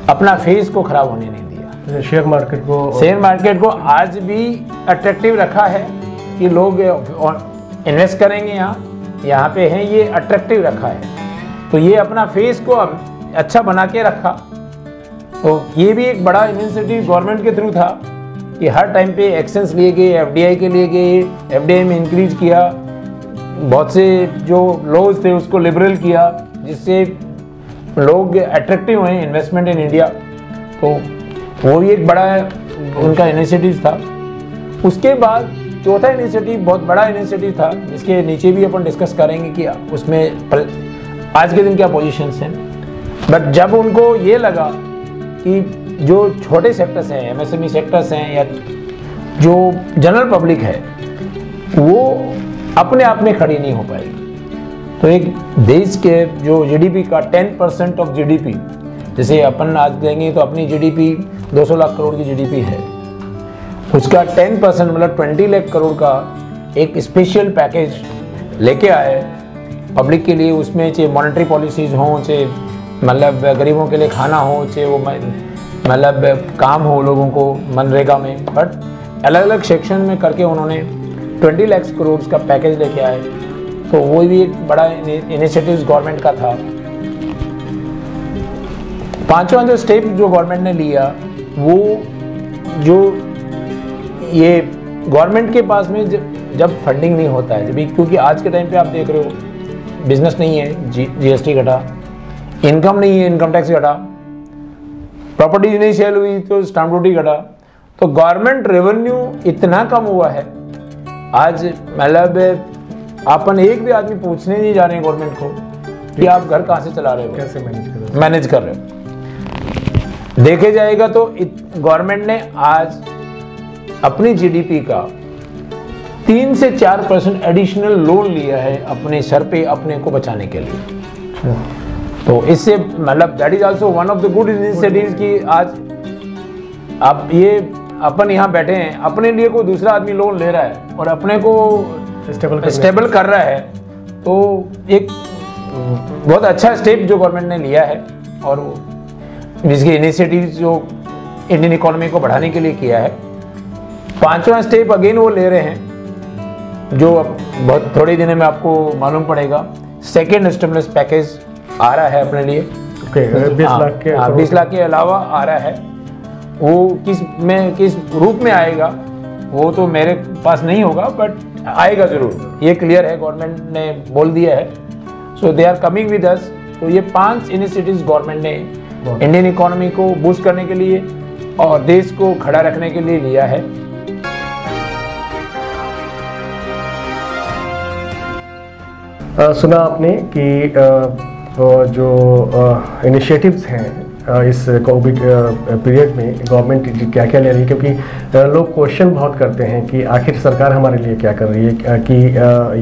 अपना फेस को खराब होने नहीं दिया। शेयर मार्केट को आज भी अट्रैक्टिव रखा है कि लोग इन्वेस्ट करेंगे, यहाँ पे हैं, ये अट्रैक्टिव रखा है। तो ये अपना फेस को अच्छा बना के रखा। तो ये भी एक बड़ा इनिशिएटिव गवर्नमेंट के थ्रू था कि हर टाइम पे एक्शंस लिए गए, FDI के लिए गए, FDI में इंक्रीज किया, बहुत से जो लॉज थे उसको लिबरल किया, जिससे लोग अट्रैक्टिव हुए इन्वेस्टमेंट इन इंडिया। तो वो भी एक बड़ा उनका इनिशिएटिव था। उसके बाद चौथा इनिशिएटिव बहुत बड़ा इनिशिएटिव था, जिसके नीचे भी अपन डिस्कस करेंगे कि उसमें आज के दिन क्या पोजीशंस हैं। बट जब उनको ये लगा कि जो छोटे सेक्टर्स हैं, MSME सेक्टर्स हैं या जो जनरल पब्लिक है, वो अपने आप में खड़ी नहीं हो पाएगी। तो एक देश के जो GDP का 10% ऑफ GDP, जैसे अपन आज देंगे तो अपनी GDP 200 लाख करोड़ की GDP है, उसका 10% मतलब 20 लाख करोड़ का एक स्पेशल पैकेज लेके आए पब्लिक के लिए। उसमें चाहे मॉनेटरी पॉलिसीज़ हों, चाहे मतलब गरीबों के लिए खाना हो, चाहे वो मतलब काम हो लोगों को मनरेगा में, बट अलग अलग सेक्शन में करके उन्होंने 20 लाख करोड़ का पैकेज लेके आए। तो वो भी एक बड़ा इनिशिएटिव गवर्नमेंट का था। पांचवा जो स्टेप जो गवर्नमेंट ने लिया, वो जो ये गवर्नमेंट के पास में जब फंडिंग नहीं होता है, जब क्योंकि आज के टाइम पे आप देख रहे हो बिजनेस नहीं है, GST घटा, इनकम नहीं है, इनकम टैक्स घटा, प्रॉपर्टी नहीं सेल हुई तो स्टैम्प ड्यूटी घटा, तो गवर्नमेंट रेवेन्यू इतना कम हुआ है। आज मतलब अपन एक भी आदमी पूछने नहीं जा रहे हैं गवर्नमेंट को कि आप घर कहाँ से चला रहे हो, कैसे मैनेज कर रहे हो। देखे जाएगा तो गवर्नमेंट ने आज अपनी GDP का 3 से 4% एडिशनल लोन लिया है अपने सर पे अपने को बचाने के लिए। तो इससे मतलब that is also one of the good initiatives कि आज आप ये अपन यहाँ बैठे हैं, अपने लिए कोई दूसरा आदमी लोन ले रहा है और अपने को स्टेबल कर रहा है। तो एक बहुत अच्छा स्टेप जो गवर्नमेंट ने लिया है और जिसके इनिशिएटिव जो इंडियन इकोनॉमी को बढ़ाने के लिए किया है। पांचवा स्टेप अगेन वो ले रहे हैं जो अब बहुत थोड़े दिनों में आपको मालूम पड़ेगा। सेकेंड स्टिमुलस पैकेज आ रहा है अपने लिए, 20 लाख के अलावा आ रहा है। वो किस रूप में आएगा वो तो मेरे पास नहीं होगा, बट आएगा जरूर, ये क्लियर है, गवर्नमेंट ने बोल दिया है। So they are coming with us. तो ये 5 इनिशिएटिव्स गवर्नमेंट ने इंडियन इकोनॉमी को बूस्ट करने के लिए और देश को खड़ा रखने के लिए लिया है। सुना आपने कि जो इनिशिएटिव्स हैं इस कोविड पीरियड में गवर्नमेंट क्या क्या ले रही है, क्योंकि लोग क्वेश्चन बहुत करते हैं कि आखिर सरकार हमारे लिए क्या कर रही है, कि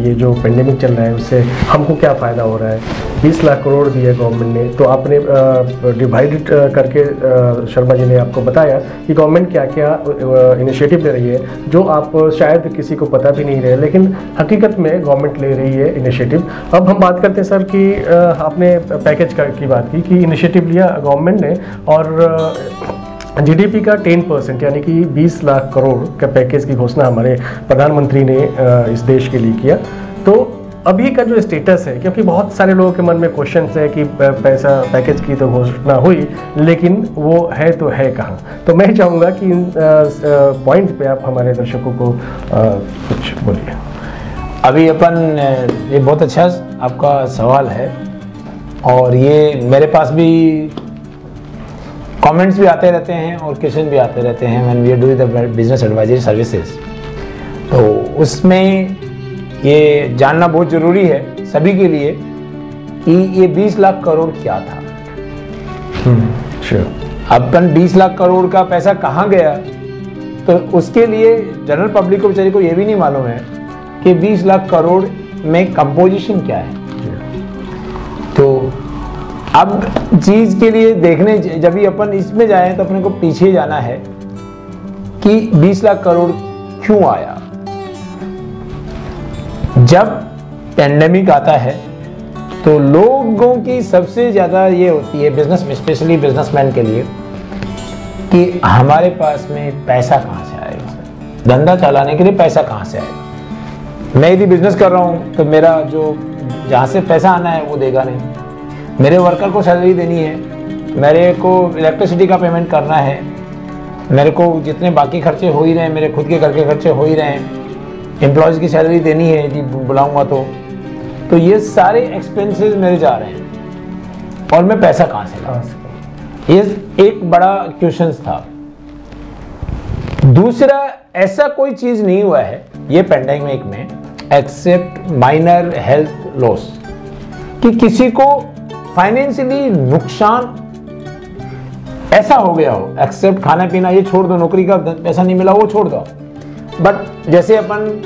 ये जो पेंडेमिक चल रहा है उससे हमको क्या फ़ायदा हो रहा है। 20 लाख करोड़ दिए गवर्नमेंट ने, तो आपने डिवाइड करके शर्मा जी ने आपको बताया कि गवर्नमेंट क्या क्या इनिशिएटिव ले रही है, जो आप शायद किसी को पता भी नहीं रहे, लेकिन हकीकत में गवर्नमेंट ले रही है इनिशिएटिव। अब हम बात करते हैं सर कि आपने पैकेज की बात की कि इनिशिएटिव लिया गवर्नमेंट ने, और जीडीपी का 10% यानी कि 20 लाख करोड़ का पैकेज की घोषणा हमारे प्रधानमंत्री ने इस देश के लिए किया। तो अभी का जो स्टेटस है, क्योंकि बहुत सारे लोगों के मन में क्वेश्चन है कि पैकेज की तो घोषणा हुई, लेकिन वो है तो है कहाँ। तो मैं चाहूँगा कि इन पॉइंट पे आप हमारे दर्शकों को कुछ बोलिए। अभी अपन, ये बहुत अच्छा आपका सवाल है, और ये मेरे पास भी कमेंट्स भी आते रहते हैं और क्वेश्चन भी आते रहते हैं when we are doing the business advisory services. तो उसमें ये जानना बहुत ज़रूरी है सभी के लिए कि ये 20 लाख करोड़ क्या था। sure. अपन 20 लाख करोड़ का पैसा कहाँ गया, तो उसके लिए जनरल पब्लिक को बेचारी को ये भी नहीं मालूम है कि 20 लाख करोड़ में कंपोजिशन क्या है। तो अब चीज़ के लिए देखने जब भी अपन इसमें जाएं तो अपने को पीछे जाना है कि 20 लाख करोड़ क्यों आया। जब पेंडेमिक आता है तो लोगों की सबसे ज़्यादा ये होती है बिजनेस में, स्पेशली बिजनेसमैन के लिए, कि हमारे पास में पैसा कहाँ से आएगा, धंधा चलाने के लिए पैसा कहाँ से आएगा। मैं यदि बिजनेस कर रहा हूँ तो मेरा जो जहाँ से पैसा आना है वो देगा नहीं, मेरे वर्कर को सैलरी देनी है, मेरे को इलेक्ट्रिसिटी का पेमेंट करना है, मेरे को जितने बाकी खर्चे हो ही रहे हैं, मेरे खुद के घर के खर्चे हो ही रहे हैं, एम्प्लॉयज़ की सैलरी देनी है यदि बुलाऊंगा तो ये सारे एक्सपेंसेस मेरे जा रहे हैं, और मैं पैसा कहाँ से लाऊं। ये एक बड़ा क्वेश्चन था। दूसरा, ऐसा कोई चीज़ नहीं हुआ है ये पेंडेमिक में एक्सेप्ट माइनर हेल्थ लॉस, कि किसी को फाइनेंशियली नुकसान ऐसा हो गया हो, एक्सेप्ट खाना पीना ये छोड़ दो, नौकरी का पैसा नहीं मिला वो छोड़ दो, बट जैसे अपन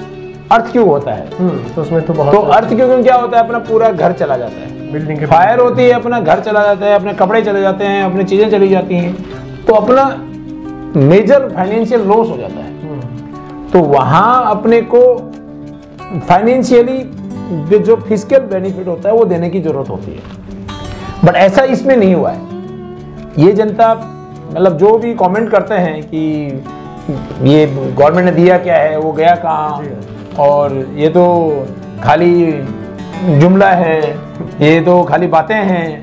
अर्थ क्यों होता है तो उसमें तो बहुत, तो अर्थ क्यों क्या होता है, अपना पूरा घर चला जाता है, बिल्डिंग के फायर होती है, अपना घर चला जाता है, अपने कपड़े चले जाते हैं, अपनी चीजें चली जाती हैं, तो अपना मेजर फाइनेंशियल लॉस हो जाता है। तो वहां अपने को फाइनेंशियली जो फिजिकल बेनिफिट होता है वो देने की जरूरत होती है, बट ऐसा इसमें नहीं हुआ है। ये जनता मतलब जो भी कमेंट करते हैं कि ये गवर्नमेंट ने दिया क्या है, वो गया कहाँ, और ये तो खाली जुमला है, ये तो खाली बातें हैं,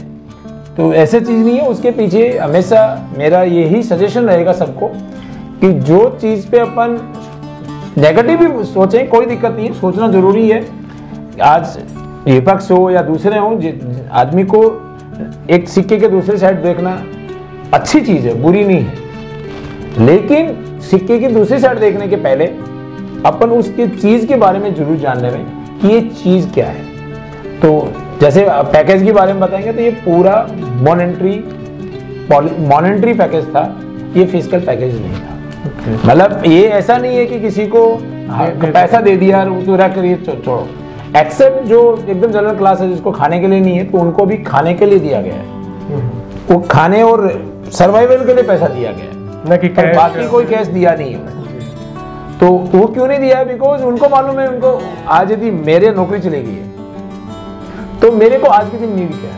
तो ऐसे चीज़ नहीं है। उसके पीछे हमेशा मेरा यही सजेशन रहेगा सबको कि जो चीज़ पे अपन नेगेटिव भी सोचें कोई दिक्कत नहीं है, सोचना जरूरी है। आज विपक्ष हो या दूसरे हो, आदमी को एक सिक्के के दूसरे साइड देखना अच्छी चीज़ है, बुरी नहीं है, लेकिन सिक्के की दूसरी साइड देखने के पहले अपन उसकी चीज़ के बारे में जरूर जान लें कि ये चीज़ क्या है। तो जैसे पैकेज के बारे में बताएंगे तो ये पूरा मॉनेटरी पैकेज था, ये फिजिकल पैकेज नहीं था। मतलब ये ऐसा नहीं है कि किसी को पैसा दे दिया तो रख करिए छोड़ो, एक्सेप्ट जो एकदम जनरल क्लास है जिसको खाने के लिए नहीं है तो उनको भी खाने के लिए दिया गया है, वो खाने और सर्वाइवल के लिए पैसा दिया गया है, ना कि कैश, बाकी कोई कैश दिया नहीं है। तो वो क्यों नहीं दिया है, बिकॉज उनको मालूम है, उनको आज यदि मेरे नौकरी चली गई है तो मेरे को आज के दिन नीड क्या है,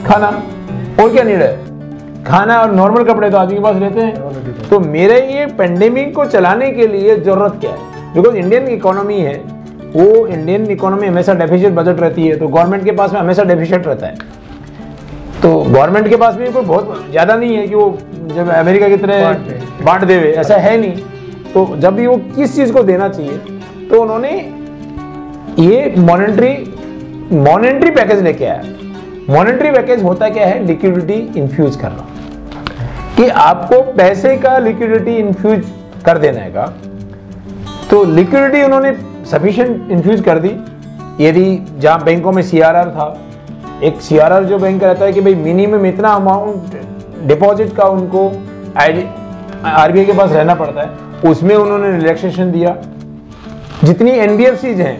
खाना, और क्या नीड है, खाना और नॉर्मल कपड़े तो आदमी के पास रहते हैं। तो मेरे ये पेंडेमिक को चलाने के लिए जरूरत क्या है, बिकॉज इंडियन इकोनॉमी है, वो इंडियन इकोनॉमी हमेशा डेफिसिट बजट रहती है, तो गवर्नमेंट के पास में हमेशा डेफिसिट रहता है। तो गवर्नमेंट के पास भी कोई बहुत ज़्यादा नहीं है कि वो जब अमेरिका की तरह बांट देवे, ऐसा है नहीं। तो जब भी वो किस चीज़ को देना चाहिए तो उन्होंने ये मॉनेटरी पैकेज लेके आया। मॉनेटरी पैकेज होता क्या है, लिक्विडिटी इन्फ्यूज करना, कि आपको पैसे का लिक्विडिटी इन्फ्यूज कर देने का। तो लिक्विडिटी उन्होंने सफिशिएंट इन्फ्यूज कर दी। यदि जहाँ बैंकों में CRR था एक CRR जो बैंक का रहता है कि भाई मिनिमम इतना अमाउंट डिपॉजिट का उनको RBI के पास रहना पड़ता है, उसमें उन्होंने रिलैक्सेशन दिया। जितनी NBFCs हैं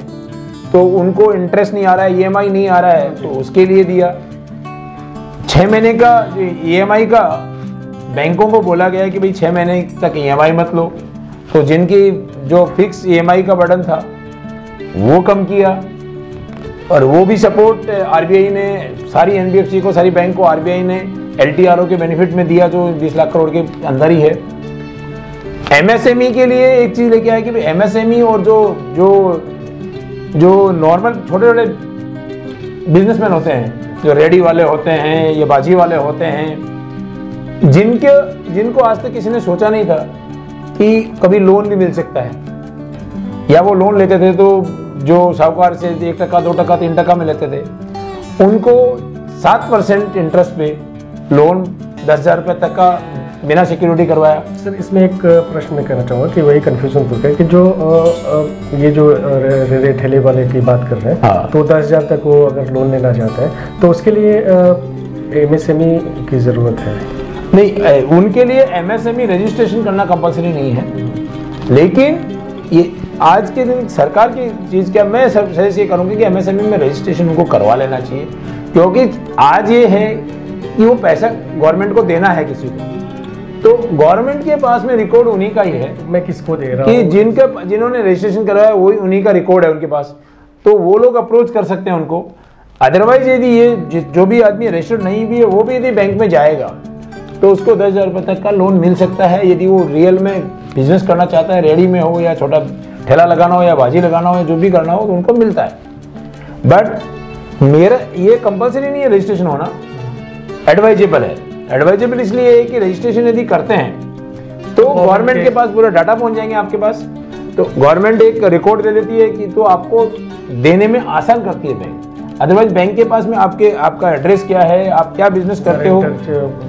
तो उनको इंटरेस्ट नहीं आ रहा है, EMI नहीं आ रहा है, तो उसके लिए दिया। 6 महीने का EMI का बैंकों को बोला गया कि भाई 6 महीने तक EMI मत लो, तो जिनकी जो फिक्स EMI का बर्डन था वो कम किया। और वो भी सपोर्ट RBI ने सारी NBFC को, सारी बैंक को RBI ने LTRO के बेनिफिट में दिया, जो 20 लाख करोड़ के अंदर ही है। MSME के लिए एक चीज लेके आया कि MSME और जो नॉर्मल छोटे छोटे बिजनेसमैन होते हैं, जो रेडी वाले होते हैं या बाजी वाले होते हैं, जिनको आज तक किसी ने सोचा नहीं था कि कभी लोन भी मिल सकता है, या वो लोन लेते थे तो जो साहूकार से 1%, 2%, 3% में लेते थे, उनको 7% इंटरेस्ट पे लोन 10,000 रुपये तक का बिना सिक्योरिटी करवाया। सर, इसमें एक प्रश्न मैं करना चाहूँगा कि वही कन्फ्यूजन तो है कि जो ये जो ठेले वाले की बात कर रहे हैं, हाँ। तो 10,000 तक वो अगर लोन लेना चाहता है तो उसके लिए MSME की ज़रूरत है? नहीं, उनके लिए MSME रजिस्ट्रेशन करना कंपलसरी नहीं है, लेकिन ये आज के दिन सरकार की चीज़ क्या, मैं सजेस्ट ये करूँगी कि MSME में रजिस्ट्रेशन उनको करवा लेना चाहिए, क्योंकि आज ये है कि वो पैसा गवर्नमेंट को देना है किसी को, तो गवर्नमेंट के पास में रिकॉर्ड उन्हीं का ही है। मैं किसको दे रहा हूँ कि जिन्होंने रजिस्ट्रेशन करवाया वही उन्हीं का रिकॉर्ड है उनके पास, तो वो लोग अप्रोच कर सकते हैं उनको। अदरवाइज यदि ये जो भी आदमी रजिस्टर्ड नहीं भी है, वो भी यदि बैंक में जाएगा तो उसको 10,000 रुपये तक का लोन मिल सकता है, यदि वो रियल में बिजनेस करना चाहता है, रेडी में हो या छोटा ठेला लगाना हो या बाजी लगाना हो या जो भी करना हो, तो उनको मिलता है। बट मेरा ये कंपलसरी नहीं है रजिस्ट्रेशन होना, एडवाइजेबल है। एडवाइजेबल इसलिए है कि रजिस्ट्रेशन यदि करते हैं तो गवर्नमेंट के पास पूरा डाटा पहुंच जाएंगे आपके पास, तो गवर्नमेंट एक रिकॉर्ड दे देती है कि तो आपको देने में आसान करती है बैंक। अदरवाइज बैंक के पास में आपका एड्रेस क्या है, आप क्या बिजनेस करते हो,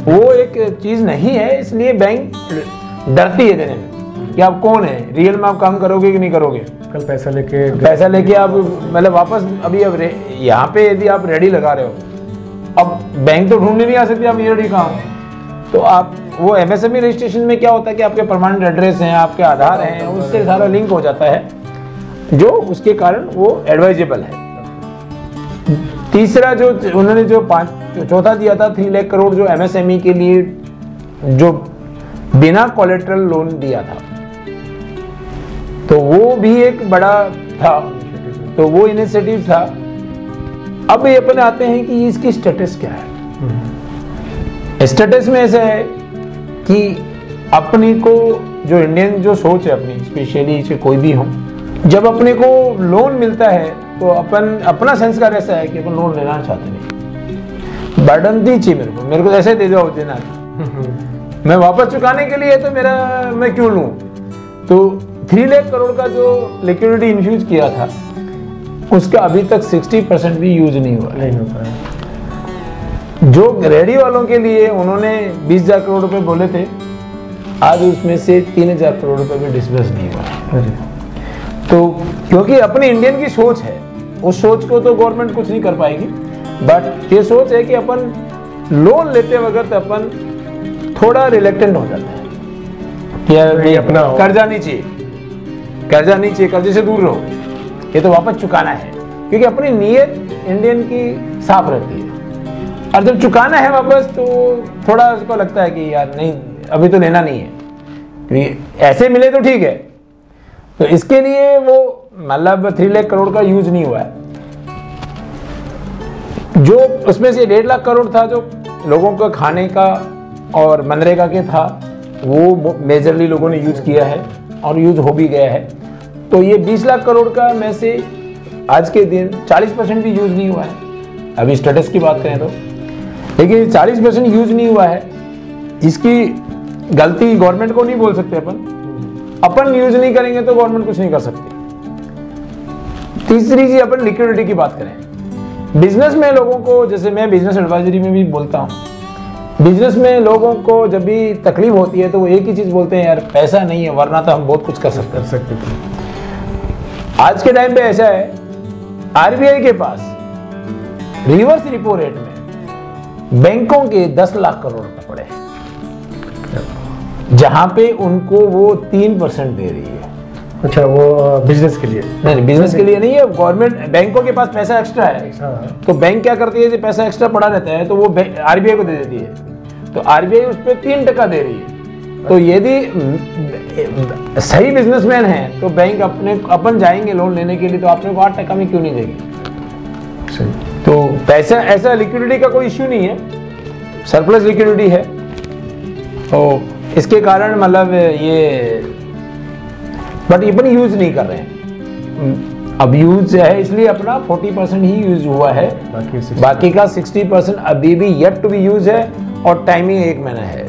वो एक चीज नहीं है, इसलिए बैंक डरती है देने में कि आप कौन है, रियल में आप काम करोगे कि नहीं करोगे। कल पैसा लेके आप मतलब वापस अभी अब यहाँ पे यदि आप रेडी लगा रहे हो, अब बैंक तो ढूंढने नहीं आ सकती आप ये रेडी कहाँ हो, तो आप वो MSME रजिस्ट्रेशन में क्या होता है कि आपके परमानेंट एड्रेस हैं, आपके आधार हैं, उससे सारा लिंक हो जाता है, जो उसके कारण वो एडवाइजेबल है। तीसरा जो उन्होंने चौथा दिया था 3 लाख करोड़ जो MSME के लिए जो बिना कोलेट्रल लोन दिया था, तो वो भी एक बड़ा था, तो वो इनिशिएटिव था। अब ये अपने आते हैं कि इसकी स्टेटस क्या है। स्टेटस में ऐसा है कि अपने को जो इंडियन जो सोच है अपनी, स्पेशली से कोई भी हो, जब अपने को लोन मिलता है तो अपना संस्कार ऐसा है कि अपन लोन लेना चाहते नहीं, बर्डन दीजिए मेरे को ऐसे दे दो देना, मैं वापस चुकाने के लिए तो मैं क्यों लूं। तो 3 लाख करोड़ का जो लिक्विडिटी इन्फ्यूज किया था उसका अभी तक 60% भी यूज नहीं हुआ है। जो रेडी वालों के लिए उन्होंने 20,000 करोड़ रुपए बोले थे, आज उसमें से 3,000 करोड़ रुपए भी डिस्बर्स नहीं हुआ। तो क्योंकि अपनी इंडियन की सोच है, उस सोच को तो गवर्नमेंट कुछ नहीं कर पाएगी, बट ये सोच है कि अपन लोन लेते वक्त अपन थोड़ा रिलेक्टेंट हो जाता है कि अपना कर्जा नहीं चाहिए, कर्जे से दूर रहो, ये तो वापस चुकाना है, क्योंकि अपनी नीयत इंडियन की साफ रहती है। और जब चुकाना है वापस तो थोड़ा उसको लगता है कि यार नहीं, अभी तो लेना नहीं है, क्योंकि ऐसे मिले तो ठीक है। तो इसके लिए वो मतलब 3 लाख करोड़ का यूज नहीं हुआ है। जो उसमें से 1.5 लाख करोड़ था जो लोगों का खाने का और मनरेगा के था, वो मेजरली लोगों ने यूज किया है और यूज हो भी गया है। तो ये 20 लाख करोड़ का में से आज के दिन 40% भी यूज नहीं हुआ है, अभी स्टेटस की बात करें तो, लेकिन 40% यूज नहीं हुआ है। इसकी गलती गवर्नमेंट को नहीं बोल सकते अपन यूज नहीं करेंगे तो गवर्नमेंट कुछ नहीं कर सकती। तीसरी चीज, अपन लिक्विडिटी की बात करें। बिजनेस में लोगों को, जैसे मैं बिजनेस एडवाइजरी में भी बोलता हूँ, बिजनेस में लोगों को जब भी तकलीफ होती है तो वो एक ही चीज बोलते हैं, यार पैसा नहीं है, वरना तो हम बहुत कुछ कर सकते थे। आज के टाइम पे ऐसा है, आरबीआई के पास रिवर्स रिपो रेट में बैंकों के 10 लाख करोड़ रुपए पड़े, जहां पे उनको वो 3% दे रही है। अच्छा, वो बिजनेस के लिए? नहीं, बिजनेस के लिए नहीं है, गवर्नमेंट, बैंकों के पास पैसा एक्स्ट्रा है। तो बैंक क्या करती है, पैसा एक्स्ट्रा पड़ा रहता है तो वो आरबीआई को दे देती है, तो आरबीआई उस पर 3% दे रही है। तो यदि सही बिजनेसमैन है तो बैंक अपन जाएंगे लोन लेने के लिए, तो आपने को 8% में क्यों नहीं देगी? सही। तो पैसा, ऐसा लिक्विडिटी का कोई इश्यू नहीं है, सरप्लस लिक्विडिटी है। तो इसके कारण मतलब ये, बट अपन यूज नहीं कर रहे हैं, अब यूज है इसलिए अपना 40% ही यूज हुआ है, बाकी का 60% अभी भी येट टू बी यूज है और टाइमिंग 1 महीना है।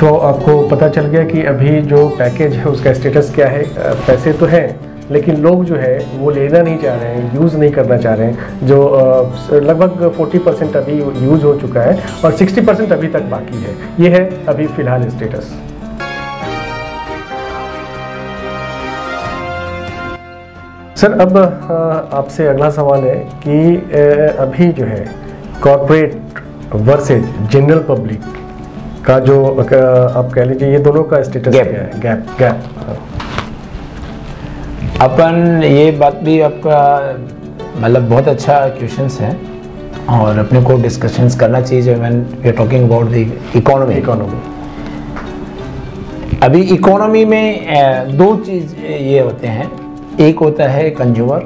तो आपको पता चल गया कि अभी जो पैकेज है उसका स्टेटस क्या है। पैसे तो हैं लेकिन लोग जो है वो लेना नहीं चाह रहे हैं, यूज़ नहीं करना चाह रहे हैं। जो लगभग 40% अभी यूज़ हो चुका है और 60% अभी तक बाकी है। ये है अभी फ़िलहाल स्टेटस। सर, अब आपसे अगला सवाल है कि अभी जो है कॉर्पोरेट वर्सेज जनरल पब्लिक का जो आप कह लीजिए, ये दोनों का स्टेटस क्या है? गैप। अपन ये बात भी आपका मतलब बहुत अच्छा क्वेश्चंस है और अपने को डिस्कशंस करना चाहिए when we are talking about the economy. अभी इकोनॉमी में 2 चीज़ ये होते हैं, एक होता है कंज्यूमर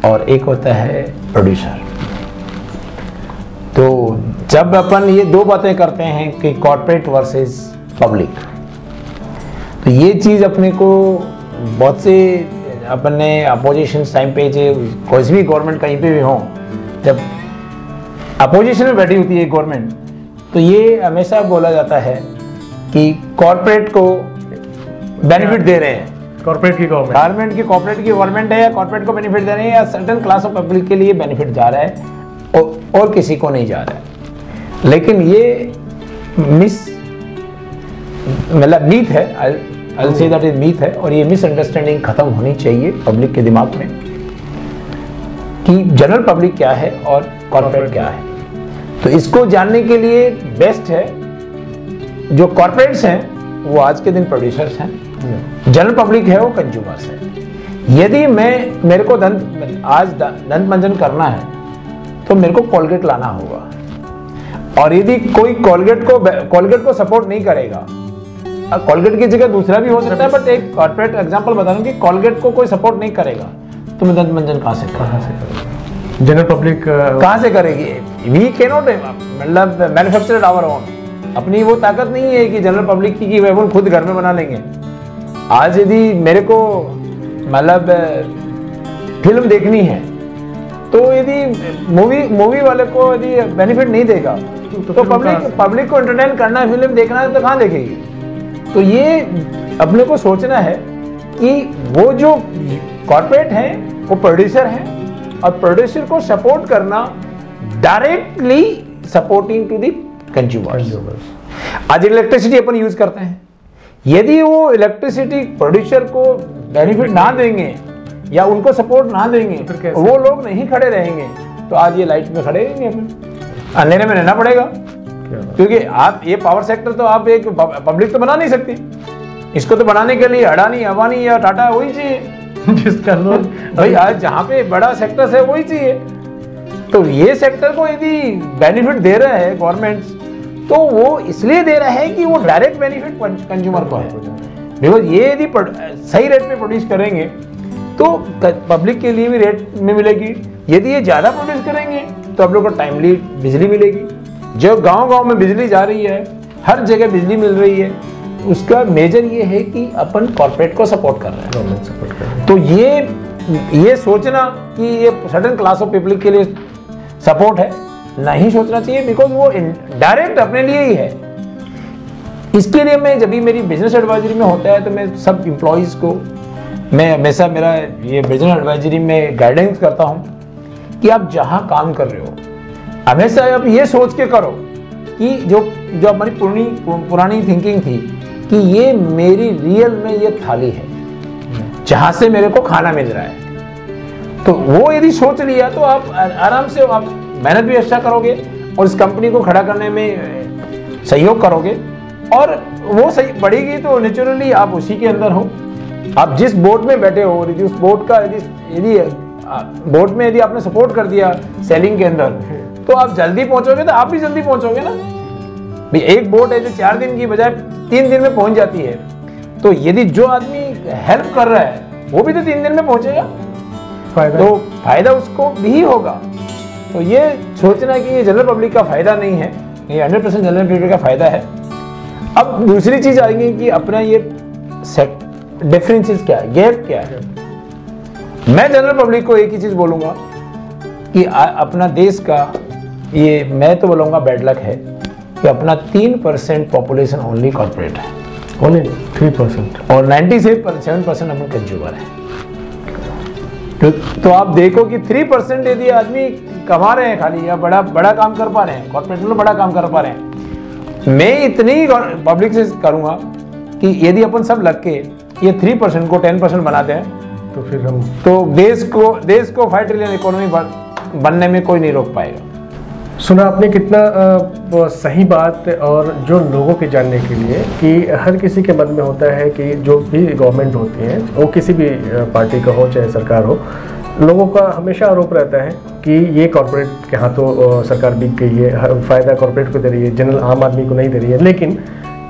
और एक होता है प्रोड्यूसर। तो जब अपन ये 2 बातें करते हैं कि कॉर्पोरेट वर्सेस पब्लिक, तो ये चीज़ अपने को बहुत से अपन ने अपोजिशन टाइम पे कोई भी गवर्नमेंट कहीं पे भी हो, जब अपोजिशन में बैठी होती है गवर्नमेंट, तो ये हमेशा बोला जाता है कि कॉर्पोरेट को बेनिफिट दे रहे हैं, कॉर्पोरेट की गवर्नमेंट की गवर्नमेंट है या कॉर्पोरेट को बेनिफिट दे रहे हैं या सर्टेन क्लास ऑफ पब्लिक के लिए बेनिफिट जा रहा है और किसी को नहीं जा रहा है। लेकिन ये मतलब मीथ है, I'll say that it myth है, और ये मिसअंडरस्टैंडिंग खत्म होनी चाहिए पब्लिक के दिमाग में कि जनरल पब्लिक क्या है और कॉर्पोरेट क्या है। तो इसको जानने के लिए बेस्ट है, जो कॉर्पोरेट्स हैं वो आज के दिन प्रोड्यूसर्स हैं, जनरल पब्लिक है वो कंज्यूमर्स है। यदि मेरे को दंत मंजन करना है तो मेरे को कोलगेट लाना होगा, और यदि कोई कोलगेट को सपोर्ट नहीं करेगा, कोलगेट की जगह दूसरा भी हो सकता है, बट एक कॉर्पोरेट एग्जांपल बता रहा हूं कि कोलगेट को कोई सपोर्ट नहीं करेगा तो मैं दंत मंजन कहां से करूंगा? जनरल पब्लिक कहां से करेगी? वी कैन नॉट मतलब मैन्युफैक्चर आवर ओन। अपनी वो ताकत नहीं है कि जनरल पब्लिक की वो खुद घर में बना लेंगे। आज यदि मेरे को मतलब फिल्म देखनी है तो यदि मूवी वाले को यदि बेनिफिट नहीं देगा तो पब्लिक को एंटरटेन करना है, फिल्म देखना है तो कहाँ देखेगी? तो ये अपने को सोचना है कि वो जो कॉर्पोरेट है वो प्रोड्यूसर है, और प्रोड्यूसर को सपोर्ट करना directly supporting to the consumers. आज इलेक्ट्रिसिटी अपन यूज करते हैं, यदि वो इलेक्ट्रिसिटी प्रोड्यूसर को बेनिफिट ना देंगे या उनको सपोर्ट ना देंगे, वो लोग नहीं खड़े रहेंगे, तो आज ये लाइट में खड़े रहेंगे, अपन अंधेरे में रहना पड़ेगा। क्योंकि आप ये पावर सेक्टर तो आप एक पब्लिक तो बना नहीं सकती, इसको तो बनाने के लिए अडानी, अंबानी या टाटा वही चाहिए जिसका लोग भाई आज जहाँ पे बड़ा सेक्टर है वही चाहिए। तो ये सेक्टर को यदि बेनिफिट दे रहा है गवर्नमेंट, तो वो इसलिए दे रहा है कि वो डायरेक्ट बेनिफिट कंज्यूमर को है। बिकॉज ये यदि सही रेट पे प्रोड्यूस करेंगे तो पब्लिक के लिए भी रेट में मिलेगी, यदि ये ज़्यादा प्रोड्यूस करेंगे तो आप लोग को टाइमली बिजली मिलेगी। जो गांव-गांव में बिजली जा रही है, हर जगह बिजली मिल रही है, उसका मेजर ये है कि अपन कॉर्पोरेट को सपोर्ट कर रहे हैं। तो ये सोचना कि ये सर्टेन क्लास ऑफ पीपल के लिए सपोर्ट है, नहीं सोचना चाहिए, बिकॉज वो डायरेक्ट अपने लिए ही है। इसके लिए मैं जब भी मेरी बिजनेस एडवाइजरी में होता है तो मैं सब एम्प्लॉयज़ को मैं हमेशा मेरा ये बिजनेस एडवाइजरी में गाइडेंस करता हूँ कि आप जहाँ काम कर रहे हो हमेशा आप ये सोच के करो कि जो हमारी पुरानी थिंकिंग थी कि ये मेरी रियल में ये थाली है जहाँ से मेरे को खाना मिल रहा है, तो वो यदि सोच लिया तो आप आराम से आप मेहनत भी अच्छा करोगे और इस कंपनी को खड़ा करने में सहयोग करोगे, और वो सही बढ़ेगी तो नेचुरली आप उसी के अंदर हो। आप जिस बोट में बैठे हो, यदि उस बोट का यदि बोट में यदि आपने सपोर्ट कर दिया सेलिंग के अंदर, तो आप जल्दी पहुंचोगे, तो आप भी जल्दी पहुंचोगे ना भाई। एक बोट है जो 4 दिन की बजाय 3 दिन में पहुंच जाती है, तो यदि जो आदमी हेल्प कर रहा है वो भी तो 3 दिन में पहुंचेगा, तो फायदा उसको भी होगा। तो ये सोचना कि ये जनरल पब्लिक का फायदा नहीं है, ये 100% जनरल पब्लिक का फायदा है। अब दूसरी चीज आएगी कि अपना ये डिफरेंसेस क्या है, गैप क्या है। मैं जनरल पब्लिक को एक ही चीज बोलूंगा कि अपना देश का ये, मैं तो बोलूंगा बैड लक है कि अपना 3% पॉपुलेशन ओनली कॉर्पोरेट है, ओनली 3%, और 97% अपना कंज्यूमर है। तो आप देखो कि 3% यदि आदमी कमा रहे हैं खाली, या बड़ा काम कर पा रहे हैं, कॉर्पोरेट में बड़ा काम कर पा रहे हैं। मैं इतनी पब्लिक से करूंगा कि यदि अपन सब लग के ये 3% को 10% बनाते हैं, तो फिर हम देश को 5 ट्रिलियन इकोनॉमी बनने में कोई नहीं रोक पाएगा। सुना आपने कितना सही बात, और जो लोगों के जानने के लिए कि हर किसी के मन में होता है कि जो भी गवर्नमेंट होती है, वो किसी भी पार्टी का हो चाहे सरकार हो, लोगों का हमेशा आरोप रहता है कि ये कॉर्पोरेट के हाथों सरकार बिक गई है, फ़ायदा कॉर्पोरेट को दे रही है, जनरल आम आदमी को नहीं दे रही है। लेकिन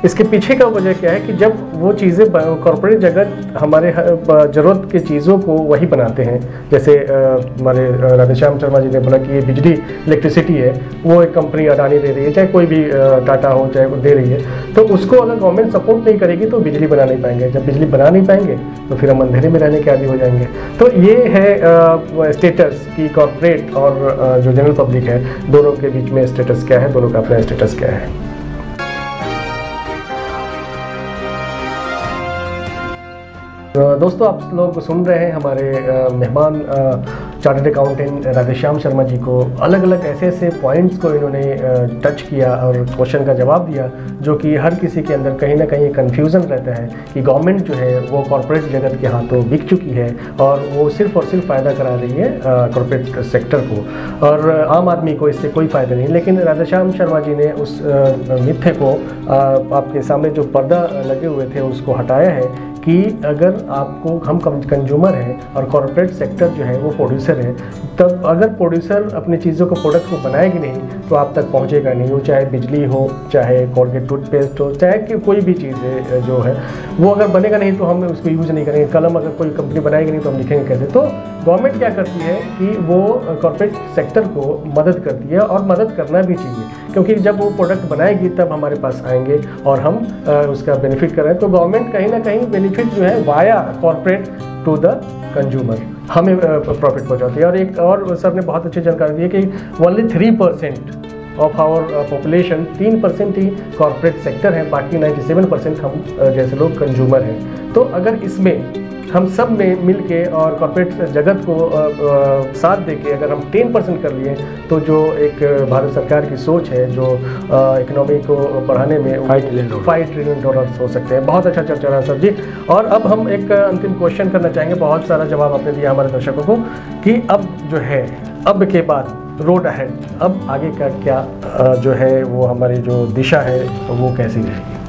इसके पीछे का वजह क्या है कि जब वो चीज़ें कॉर्पोरेट जगत हमारे ज़रूरत की चीज़ों को वही बनाते हैं, जैसे हमारे राधेश्याम शर्मा जी ने बोला कि ये बिजली इलेक्ट्रिसिटी है, वो एक कंपनी अडानी दे रही है, चाहे कोई भी टाटा हो चाहे वो दे रही है, तो उसको अगर गवर्नमेंट सपोर्ट नहीं करेगी तो बिजली बना नहीं पाएंगे। जब बिजली बना नहीं पाएंगे तो फिर हम अंधेरे में रहने के आदी हो जाएंगे। तो ये है स्टेटस की कॉर्पोरेट और जो जनरल पब्लिक है, दोनों के बीच में स्टेटस क्या है, दोनों का अपना स्टेटस क्या है। दोस्तों, आप लोग सुन रहे हैं हमारे मेहमान चार्टर्ड अकाउंटेंट राधेश्याम शर्मा जी को। अलग अलग ऐसे पॉइंट्स को इन्होंने टच किया और क्वेश्चन का जवाब दिया, जो कि हर किसी के अंदर कहीं ना कहीं कन्फ्यूज़न रहता है कि गवर्नमेंट जो है वो कॉर्पोरेट जगत के हाथों बिक चुकी है और वो सिर्फ और सिर्फ फ़ायदा करा रही है कॉर्पोरेट सेक्टर को, और आम आदमी को इससे कोई फ़ायदा नहीं। लेकिन राधेश्याम शर्मा जी ने उस मिथ्य को आपके सामने जो पर्दा लगे हुए थे उसको हटाया है कि अगर आपको हम कंज्यूमर हैं और कॉर्पोरेट सेक्टर जो है वो प्रोड्यूसर है, तब अगर प्रोड्यूसर अपनी चीज़ों को प्रोडक्ट को बनाएगी नहीं तो आप तक पहुंचेगा नहीं। वो चाहे बिजली हो, चाहे कोलगेट टूथपेस्ट हो, चाहे कि कोई भी चीज़ जो है वो अगर बनेगा नहीं तो हम उसको यूज़ नहीं करेंगे। कलम अगर कोई कंपनी बनाएगी नहीं तो हम लिखेंगे कैसे। तो गवर्नमेंट क्या करती है कि वो कॉर्पोरेट सेक्टर को मदद करती है, और मदद करना भी चाहिए, क्योंकि जब वो प्रोडक्ट बनाएगी तब हमारे पास आएंगे और हम उसका बेनिफिट कर रहे हैं। तो गवर्नमेंट कहीं ना कहीं बेनिफिट जो है via corporate to the consumer हमें प्रॉफिट पहुंचाती है। और एक और सर ने बहुत अच्छी जानकारी दी है कि ओनली 3% ऑफ आवर पॉपुलेशन, 3% ही कॉर्पोरेट सेक्टर है, बाकी 97% हम जैसे लोग कंज्यूमर हैं। तो अगर इसमें हम सब में मिल के और कॉर्पोरेट जगत को साथ दे के अगर हम 10% कर लिए तो जो एक भारत सरकार की सोच है जो इकोनॉमी को बढ़ाने में $5 ट्रिलियन हो सकते हैं। बहुत अच्छा चर्चा रहा सर जी। और अब हम एक अंतिम क्वेश्चन करना चाहेंगे। बहुत सारा जवाब आपने दिया हमारे दर्शकों को कि अब जो है, अब के बाद रोड अहेड, अब आगे का क्या जो है वो हमारी जो दिशा है वो कैसी रहेगी।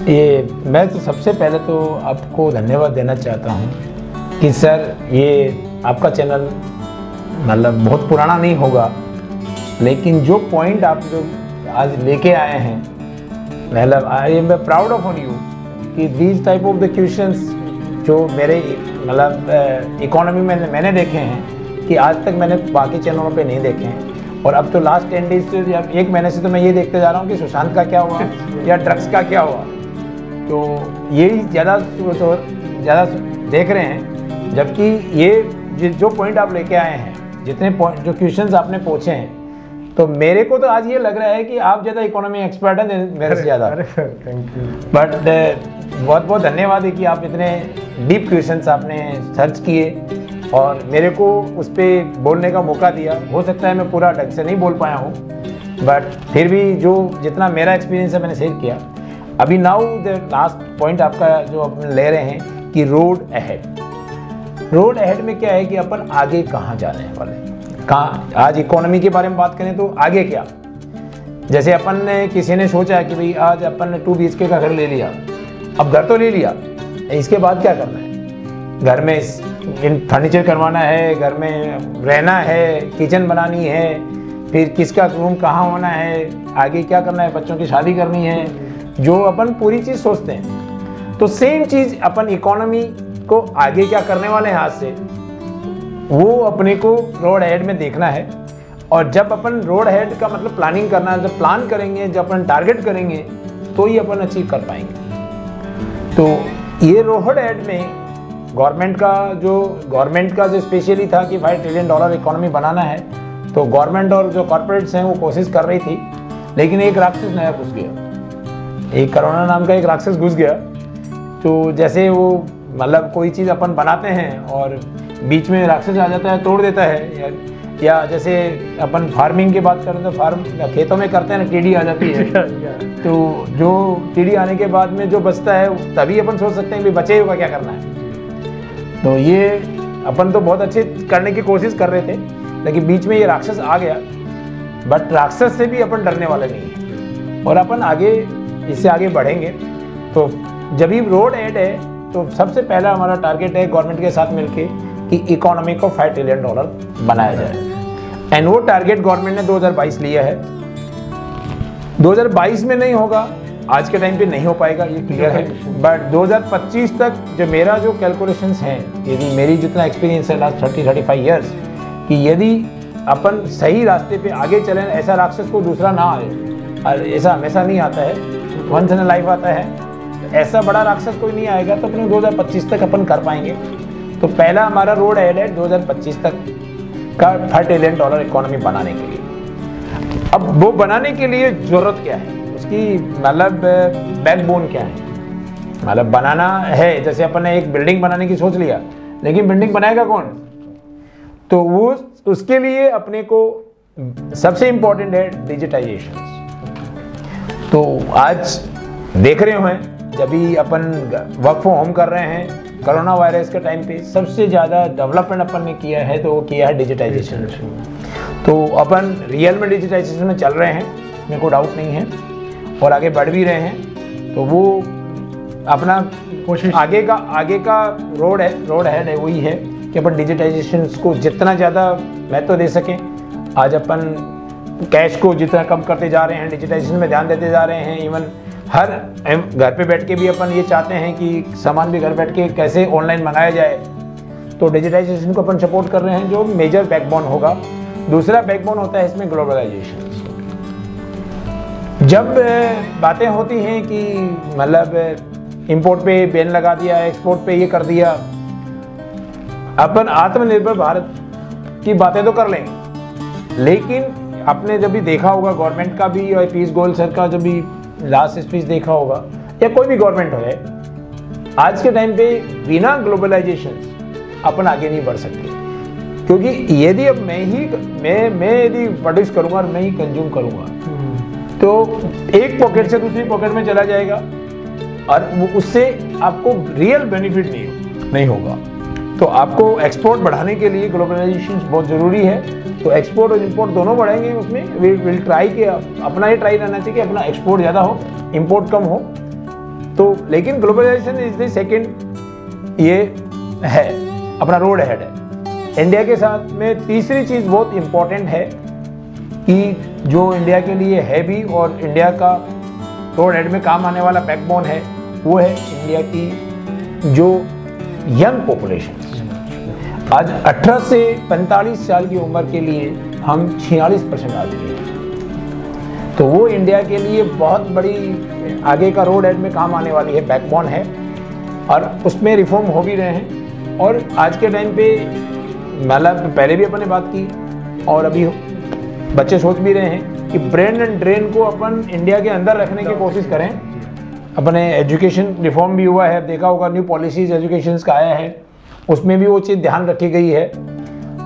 ये मैं तो सबसे पहले तो आपको धन्यवाद देना चाहता हूँ कि सर ये आपका चैनल मतलब बहुत पुराना नहीं होगा, लेकिन जो पॉइंट आप जो आज लेके आए हैं, मतलब I am proud of on you कि these type of the questions जो मेरे मतलब इकोनॉमी में मैंने देखे हैं कि आज तक मैंने बाकी चैनलों पे नहीं देखे हैं। और अब तो लास्ट 10 डेज से या 1 महीने से तो मैं ये देखते जा रहा हूँ कि सुशांत का क्या हुआ या ड्रग्स का क्या हुआ, तो यही ज़्यादा देख रहे हैं। जबकि ये जो पॉइंट आप लेके आए हैं, जितने पॉइंट जो क्वेश्चंस आपने पूछे हैं, तो मेरे को तो आज ये लग रहा है कि आप ज़्यादा इकोनॉमी एक्सपर्ट हैं मेरे से ज़्यादा। Thank you. बट बहुत बहुत धन्यवाद है कि आप इतने डीप क्वेश्चंस आपने सर्च किए और मेरे को उस पर बोलने का मौका दिया। हो सकता है मैं पूरा ढंग से नहीं बोल पाया हूँ, बट फिर भी जो जितना मेरा एक्सपीरियंस है मैंने शेयर किया। अभी नाउ द लास्ट पॉइंट आपका जो आप ले रहे हैं कि रोड अहेड, रोड अहेड में क्या है कि अपन आगे कहाँ जाने वाले, कहाँ, आज इकोनॉमी के बारे में बात करें तो आगे क्या, जैसे अपन ने किसी ने सोचा कि भाई आज अपन ने 2 BHK का घर ले लिया, अब घर तो ले लिया, इसके बाद क्या करना है, घर में फर्नीचर करवाना है, घर में रहना है, किचन बनानी है, फिर किसका रूम कहाँ होना है, आगे क्या करना है, बच्चों की शादी करनी है, जो अपन पूरी चीज़ सोचते हैं। तो सेम चीज़ अपन इकोनॉमी को आगे क्या करने वाले हैं हाथ से, वो अपने को रोड अहेड में देखना है। और जब अपन रोड अहेड का मतलब प्लानिंग करना है, जब प्लान करेंगे, जब अपन टारगेट करेंगे तो ही अपन अचीव कर पाएंगे। तो ये रोड अहेड में गवर्नमेंट का जो स्पेशली था कि $5 ट्रिलियन इकोनॉमी बनाना है, तो गवर्नमेंट और जो कॉर्पोरेट्स हैं वो कोशिश कर रही थी, लेकिन एक राक्षस नया घुस गया, एक कोरोना नाम का एक राक्षस घुस गया। तो जैसे वो मतलब कोई चीज़ अपन बनाते हैं और बीच में राक्षस आ जाता है, तोड़ देता है, या जैसे अपन फार्मिंग की बात करें तो खेतों में करते हैं ना, टीडी आ जाती है, तो जो टीडी आने के बाद में जो बचता है तभी अपन सोच सकते हैं कि बचे हुआ क्या करना है। तो ये अपन तो बहुत अच्छे करने की कोशिश कर रहे थे, लेकिन बीच में ये राक्षस आ गया। बट राक्षस से भी अपन डरने वाले नहीं हैं और अपन आगे इससे आगे बढ़ेंगे। तो जब भी रोड अहेड है तो सबसे पहला हमारा टारगेट है गवर्नमेंट के साथ मिलके कि इकोनॉमी को $5 ट्रिलियन बनाया जाए। एंड वो टारगेट गवर्नमेंट ने 2022 लिया है। 2022 में नहीं होगा, आज के टाइम पे नहीं हो पाएगा, ये क्लियर है। बट 2025 तक जो मेरा जो कैलकुलेशंस हैं, यदि मेरी जितना एक्सपीरियंस है लास्ट 30-35 ईयर्स, कि यदि अपन सही रास्ते पे आगे चलें, ऐसा राक्षस को दूसरा ना आए, और ऐसा हमेशा नहीं आता है, वंस इन अ लाइफ आता है, ऐसा बड़ा राक्षस कोई नहीं आएगा, तो अपने 2025 तक अपन कर पाएंगे। तो पहला हमारा रोड अहेड है 2025 तक का $5 ट्रिलियन इकोनॉमी बनाने के लिए। अब वो बनाने के लिए जरूरत क्या है, उसकी मतलब बैकबोन क्या है, मतलब बनाना है। जैसे अपन ने एक बिल्डिंग बनाने की सोच लिया, लेकिन बिल्डिंग बनाएगा कौन, तो वो उसके लिए अपने को सबसे इंपॉर्टेंट है डिजिटाइजेशन। तो आज देख रहे हो जब भी अपन वर्क फ्रॉम होम कर रहे हैं, कोरोना वायरस के टाइम पे सबसे ज़्यादा डेवलपमेंट अपन ने किया है तो वो किया है डिजिटाइजेशन। तो अपन रियल में डिजिटाइजेशन में चल रहे हैं, मेरे को डाउट नहीं है, और आगे बढ़ भी रहे हैं। तो वो अपना कोशिश आगे का रोड अहेड है, वही है कि अपन डिजिटाइजेशन को जितना ज़्यादा महत्व दे सकें। आज अपन कैश को जितना कम करते जा रहे हैं, डिजिटाइजेशन में ध्यान देते जा रहे हैं। इवन हर घर पे बैठ के भी अपन ये चाहते हैं कि सामान भी घर बैठ के कैसे ऑनलाइन मंगाया जाए, तो डिजिटाइजेशन को अपन सपोर्ट कर रहे हैं, जो मेजर बैकबोन होगा। दूसरा बैकबोन होता है इसमें ग्लोबलाइजेशन। जब बातें होती हैं कि मतलब इंपोर्ट पे बैन लगा दिया, एक्सपोर्ट पे ये कर दिया, अपन आत्मनिर्भर भारत की बातें तो कर लेंगे, लेकिन आपने जब भी देखा होगा गवर्नमेंट का भी, और पीयूष गोयल सर का जब भी लास्ट स्पीच देखा होगा, या कोई भी गवर्नमेंट हो, आज के टाइम पे बिना ग्लोबलाइजेशन अपन आगे नहीं बढ़ सकते। क्योंकि यदि अब मैं यदि प्रोड्यूस करूंगा और मैं ही कंज्यूम करूंगा, तो एक पॉकेट से दूसरी पॉकेट में चला जाएगा और उससे आपको रियल बेनिफिट नहीं होगा। तो आपको एक्सपोर्ट बढ़ाने के लिए ग्लोबलाइजेशन बहुत ज़रूरी है। तो एक्सपोर्ट और इंपोर्ट दोनों बढ़ेंगे, उसमें विल ट्राई कि अपना ही ट्राई रहना चाहिए कि अपना एक्सपोर्ट ज़्यादा हो, इंपोर्ट कम हो। तो लेकिन ग्लोबलाइजेशन इज द सेकेंड, ये है अपना रोड अहेड है। इंडिया के साथ में तीसरी चीज़ बहुत इम्पोर्टेंट है कि जो इंडिया के लिए है भी और इंडिया का रोड अहेड में काम आने वाला बैकबोन है, वो है इंडिया की जो यंग पॉपुलेशन। आज 18 से 45 साल की उम्र के लिए हम 46% आदमी हैं। तो वो इंडिया के लिए बहुत बड़ी आगे का रोड अहेड में काम आने वाली है, बैकबोन है, और उसमें रिफॉर्म हो भी रहे हैं। और आज के टाइम पे मतलब पहले भी अपन ने बात की और अभी बच्चे सोच भी रहे हैं कि ब्रेन एंड ड्रेन को अपन इंडिया के अंदर रखने की कोशिश करें। अपने एजुकेशन रिफॉर्म भी हुआ है, देखा होगा न्यू पॉलिसीज एजुकेशन का आया है, उसमें भी वो चीज़ ध्यान रखी गई है।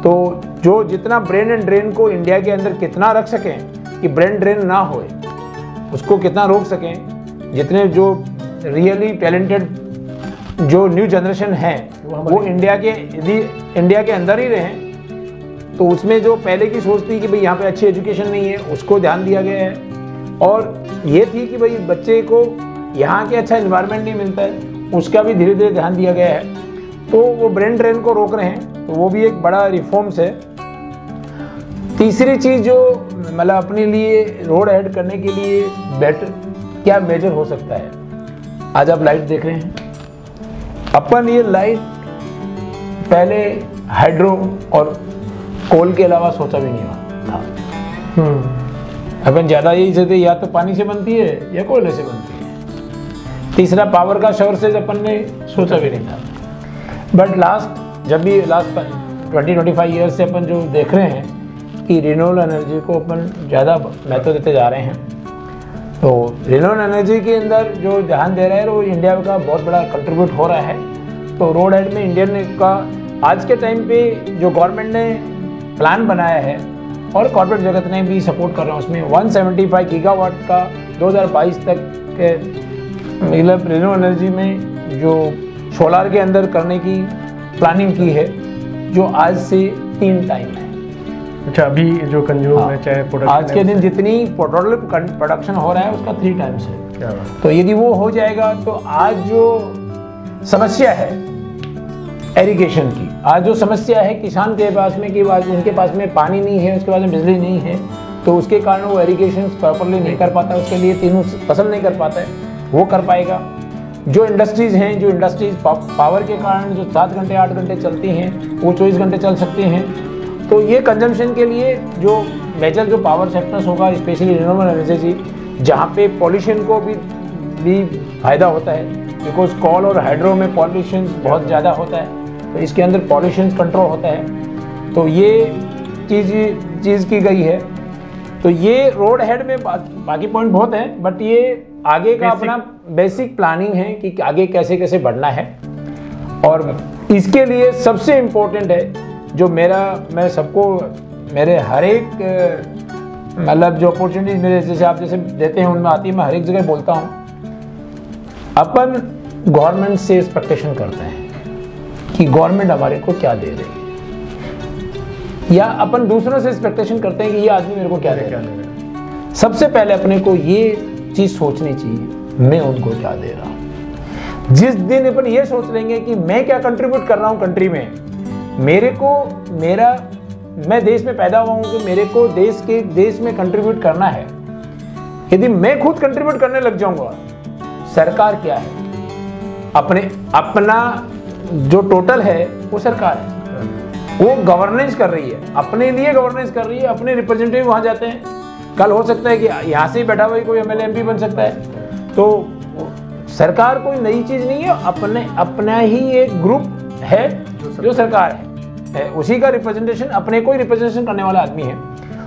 तो जो जितना ब्रेन एंड ड्रेन को इंडिया के अंदर कितना रख सकें कि ब्रेन ड्रेन ना होए, उसको कितना रोक सकें, जितने जो रियली टैलेंटेड जो न्यू जनरेशन है वो इंडिया के, यदि इंडिया के अंदर ही रहें तो उसमें जो पहले की सोच थी कि भाई यहाँ पे अच्छी एजुकेशन नहीं है, उसको ध्यान दिया गया है। और ये थी कि भाई बच्चे को यहाँ के अच्छा इन्वायरमेंट नहीं मिलता है, उसका भी धीरे धीरे ध्यान दिया गया है। तो वो ब्रेन ड्रेन को रोक रहे हैं, तो वो भी एक बड़ा रिफॉर्म्स है। तीसरी चीज़ जो मतलब अपने लिए रोड ऐड करने के लिए बेटर क्या मेजर हो सकता है, आज आप लाइट देख रहे हैं, अपन ये लाइट पहले हाइड्रो और कोल के अलावा सोचा भी नहीं था। अपन ज़्यादा यही सोचते या तो पानी से बनती है या कोयले से बनती है। तीसरा पावर का सोर्सेज अपन ने सोचा भी नहीं था। बट जब भी लास्ट 20-25 ईयर से अपन जो देख रहे हैं कि रिन्यूएबल एनर्जी को अपन ज़्यादा महत्व देते जा रहे हैं, तो रिन्यूएबल एनर्जी के अंदर जो ध्यान दे रहा है वो इंडिया का बहुत बड़ा कंट्रीब्यूट हो रहा है। तो रोड हेड में इंडियन का आज के टाइम पे जो गवर्नमेंट ने प्लान बनाया है और कॉर्पोरेट जगत ने भी सपोर्ट कर रहे हैं, उसमें 175 गीगावाट का 2022 तक के मतलब रिन्यूएबल एनर्जी में जो सोलार के अंदर करने की प्लानिंग की है, जो आज से 3 टाइम है। अच्छा, अभी जो कंज्यूम है चाहे प्रोडक्शन आज के दिन जितनी पेट्रोल प्रोडक्शन हो रहा है उसका 3 टाइम्स है। क्या बात। तो यदि वो हो जाएगा तो आज जो समस्या है एरिगेशन की, आज जो समस्या है किसान के पास में कि उनके पास में पानी नहीं है, उसके पास में बिजली नहीं है, तो उसके कारण वो एरिगेशन प्रॉपरली नहीं कर पाता, उसके लिए तीनों फसल नहीं कर पाता है, वो कर पाएगा। जो इंडस्ट्रीज़ हैं, जो इंडस्ट्रीज़ पावर के कारण जो 7 घंटे 8 घंटे चलती हैं वो 24 घंटे चल सकती हैं। तो ये कंजम्पशन के लिए जो मेजर जो पावर सेक्टर्स होगा, स्पेशली रिन्यूएबल एनर्जी, जहाँ पे पॉल्यूशन को भी फ़ायदा होता है, बिकॉज कोल और हाइड्रो में पॉल्यूशन बहुत ज़्यादा होता है, तो इसके अंदर पॉल्यूशन कंट्रोल होता है। तो ये चीज़ की गई है। तो ये रोड हेड में बाकी पॉइंट बहुत हैं, बट ये आगे का अपना बेसिक प्लानिंग है कि आगे कैसे कैसे बढ़ना है। और इसके लिए सबसे इम्पोर्टेंट है जो मैं सबको मेरे हर एक मतलब जो अपॉर्चुनिटीज मेरे जैसे आप जैसे देते हैं उनमें आती है, मैं हर एक जगह बोलता हूँ, अपन गवर्नमेंट से एक्सपेक्टेशन करते हैं कि गवर्नमेंट हमारे को क्या दे रही है, या अपन दूसरों से एक्सपेक्टेशन करते हैं कि ये आदमी मेरे को क्या दे रहा है। सबसे पहले अपने को ये चीज़ सोचनी चाहिए, मैं उनको क्या दे रहा हूँ। जिस दिन अपन ये सोच लेंगे कि मैं क्या कंट्रीब्यूट कर रहा हूँ कंट्री में, मैं देश में पैदा हुआ हूँ कि मेरे को देश में कंट्रीब्यूट करना है। यदि मैं खुद कंट्रीब्यूट करने लग जाऊंगा, सरकार क्या है, अपना जो टोटल है वो सरकार है, वो गवर्नेंस कर रही है, अपने लिए गवर्नेंस कर रही है, अपने रिप्रेजेंटेटिव वहाँ जाते हैं। कल हो सकता है कि यहाँ से ही बैठा हुआ कोई MLA MP बन सकता है। तो सरकार कोई नई चीज़ नहीं है, अपना ही एक ग्रुप है जो सरकार है, उसी का रिप्रेजेंटेशन, अपने को ही रिप्रेजेंटेशन करने वाला आदमी है।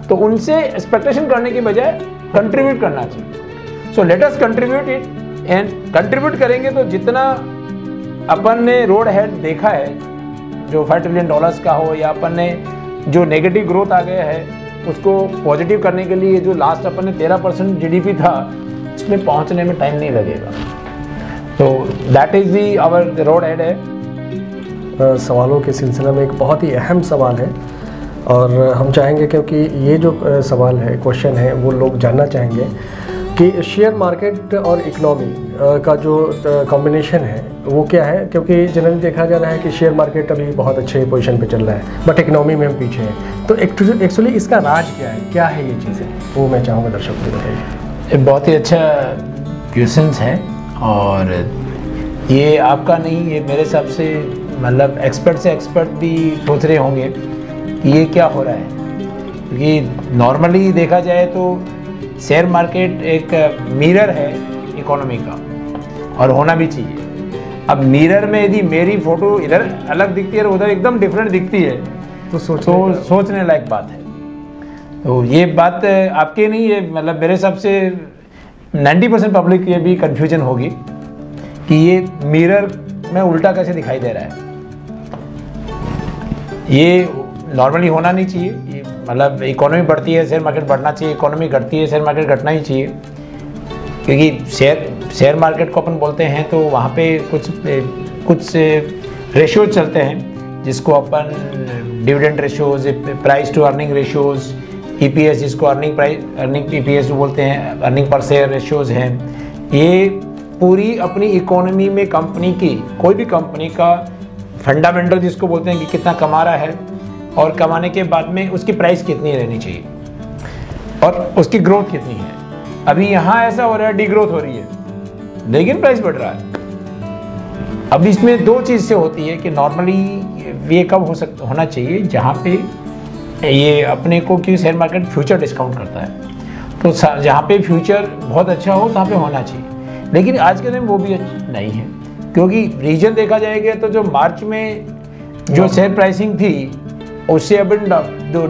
तो उनसे एक्सपेक्टेशन करने की बजाय कंट्रीब्यूट करना चाहिए। So let us contribute it, and contribute करेंगे तो जितना अपन ने रोड हेड देखा है जो $5 ट्रिलियन का हो, या अपन ने जो नेगेटिव ग्रोथ आ गया है उसको पॉजिटिव करने के लिए जो लास्ट अपन ने 13% GDP था, उसमें पहुंचने में टाइम नहीं लगेगा। तो that is the our road head है। सवालों के सिलसिले में एक बहुत ही अहम सवाल है, और हम चाहेंगे क्योंकि ये जो सवाल है, क्वेश्चन है, वो लोग जानना चाहेंगे कि शेयर मार्केट और इकोनॉमी का जो कॉम्बिनेशन है वो क्या है। क्योंकि जनरली देखा जा रहा है कि शेयर मार्केट अभी बहुत अच्छे पोजीशन पे चल रहा है, बट इकोनॉमी में हम पीछे हैं। तो एक्चुअली इसका राज क्या है ये चीज़ें, वो मैं चाहूँगा दर्शकों को बताइए। बहुत ही अच्छा क्वेश्चन है, और ये आपका नहीं, ये मेरे हिसाब से मतलब एक्सपर्ट से एक्सपर्ट भी सोच रहे होंगे कि ये क्या हो रहा है। क्योंकि नॉर्मली देखा जाए तो शेयर मार्केट एक मिरर है इकोनॉमी का, और होना भी चाहिए। अब मिरर में यदि मेरी फोटो इधर अलग दिखती है और उधर एकदम डिफरेंट दिखती है, तो सोचने लायक बात है। तो ये बात आपके नहीं है, मतलब मेरे हिसाब से 90% पब्लिक ये भी कन्फ्यूजन होगी कि ये मिरर में उल्टा कैसे दिखाई दे रहा है। ये नॉर्मली होना नहीं चाहिए। ये मतलब इकोनॉमी बढ़ती है, शेयर मार्केट बढ़ना चाहिए, इकोनॉमी घटती है, शेयर मार्केट घटना ही चाहिए। क्योंकि शेयर मार्केट को अपन बोलते हैं तो वहाँ पे कुछ रेशियोज चलते हैं जिसको अपन dividend ratios, price to earning ratios, EPS जिसको अर्निंग EPS बोलते हैं, अर्निंग पर शेयर रेशियोज हैं। ये पूरी अपनी इकोनॉमी में कंपनी की, कोई भी कंपनी का फंडामेंटल जिसको बोलते हैं कि कितना कमा रहा है और कमाने के बाद में उसकी प्राइस कितनी रहनी चाहिए और उसकी ग्रोथ कितनी है। अभी यहाँ ऐसा हो रहा है, डिग्रोथ हो रही है लेकिन प्राइस बढ़ रहा है। अब इसमें दो चीज़ से होती है कि नॉर्मली ये कब होना चाहिए जहाँ पे ये अपने को कि शेयर मार्केट फ्यूचर डिस्काउंट करता है, तो जहाँ पे फ्यूचर बहुत अच्छा हो तहाँ पे होना चाहिए। लेकिन आज के दिन वो भी अच्छा नहीं है, क्योंकि रीजन देखा जाएगा तो जो मार्च में जो शेयर प्राइसिंग थी उससे अब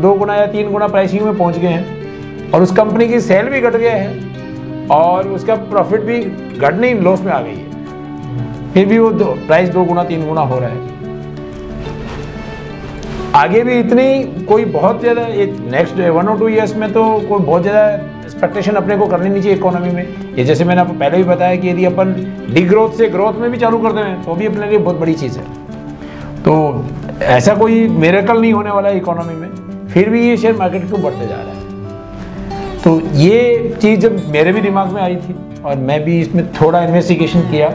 2 गुना या 3 गुना प्राइसिंग में पहुंच गए हैं और उस कंपनी की सेल भी घट गया है और उसका प्रॉफिट भी घट नहीं, लॉस में आ गई है। फिर भी वो प्राइस 2 गुना 3 गुना हो रहा है। आगे भी इतनी कोई बहुत ज़्यादा नेक्स्ट 1 और 2 ईयर्स में तो कोई बहुत ज़्यादा एक्सपेक्टेशन अपने को करनी नहीं चाहिए इकोनॉमी में। ये जैसे मैंने आपको पहले भी बताया कि यदि अपन डिग्रोथ से ग्रोथ में भी चालू कर दें तो भी अपने लिए बहुत बड़ी चीज़ है। तो ऐसा कोई मिरेकल नहीं होने वाला है इकोनॉमी में, फिर भी ये शेयर मार्केट क्यों बढ़ते जा रहा है। तो ये चीज़ जब मेरे भी दिमाग में आई थी और मैं भी इसमें थोड़ा इन्वेस्टिगेशन किया,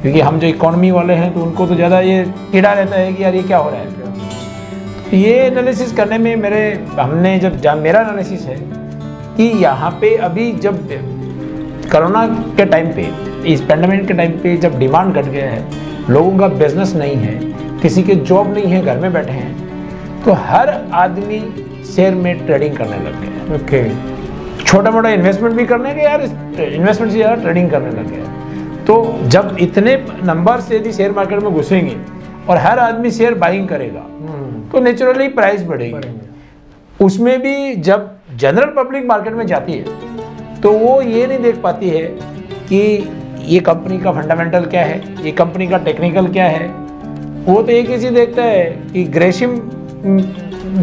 क्योंकि हम जो इकोनॉमी वाले हैं तो उनको तो ज़्यादा ये कीड़ा रहता है कि यार ये क्या हो रहा है। ये एनालिसिस करने में मेरा एनालिसिस है कि यहाँ पे अभी जब कोरोना के टाइम पे, इस पैंडेमिक के टाइम पे जब डिमांड घट गया है, लोगों का बिजनेस नहीं है, किसी के जॉब नहीं है, घर में बैठे हैं, तो हर आदमी शेयर में ट्रेडिंग करने लग गया है। ओके, छोटा मोटा इन्वेस्टमेंट भी करने के यार, इन्वेस्टमेंट से ज़्यादा ट्रेडिंग करने लग गया है। तो जब इतने नंबर से यदि शेयर मार्केट में घुसेंगे और हर आदमी शेयर बाइंग करेगा तो नेचुरली प्राइस बढ़ेगी। उसमें भी जब जनरल पब्लिक मार्केट में जाती है तो वो ये नहीं देख पाती है कि ये कंपनी का फंडामेंटल क्या है, ये कंपनी का टेक्निकल क्या है। वो तो एक ही चीज़ देखता है कि ग्रेशिम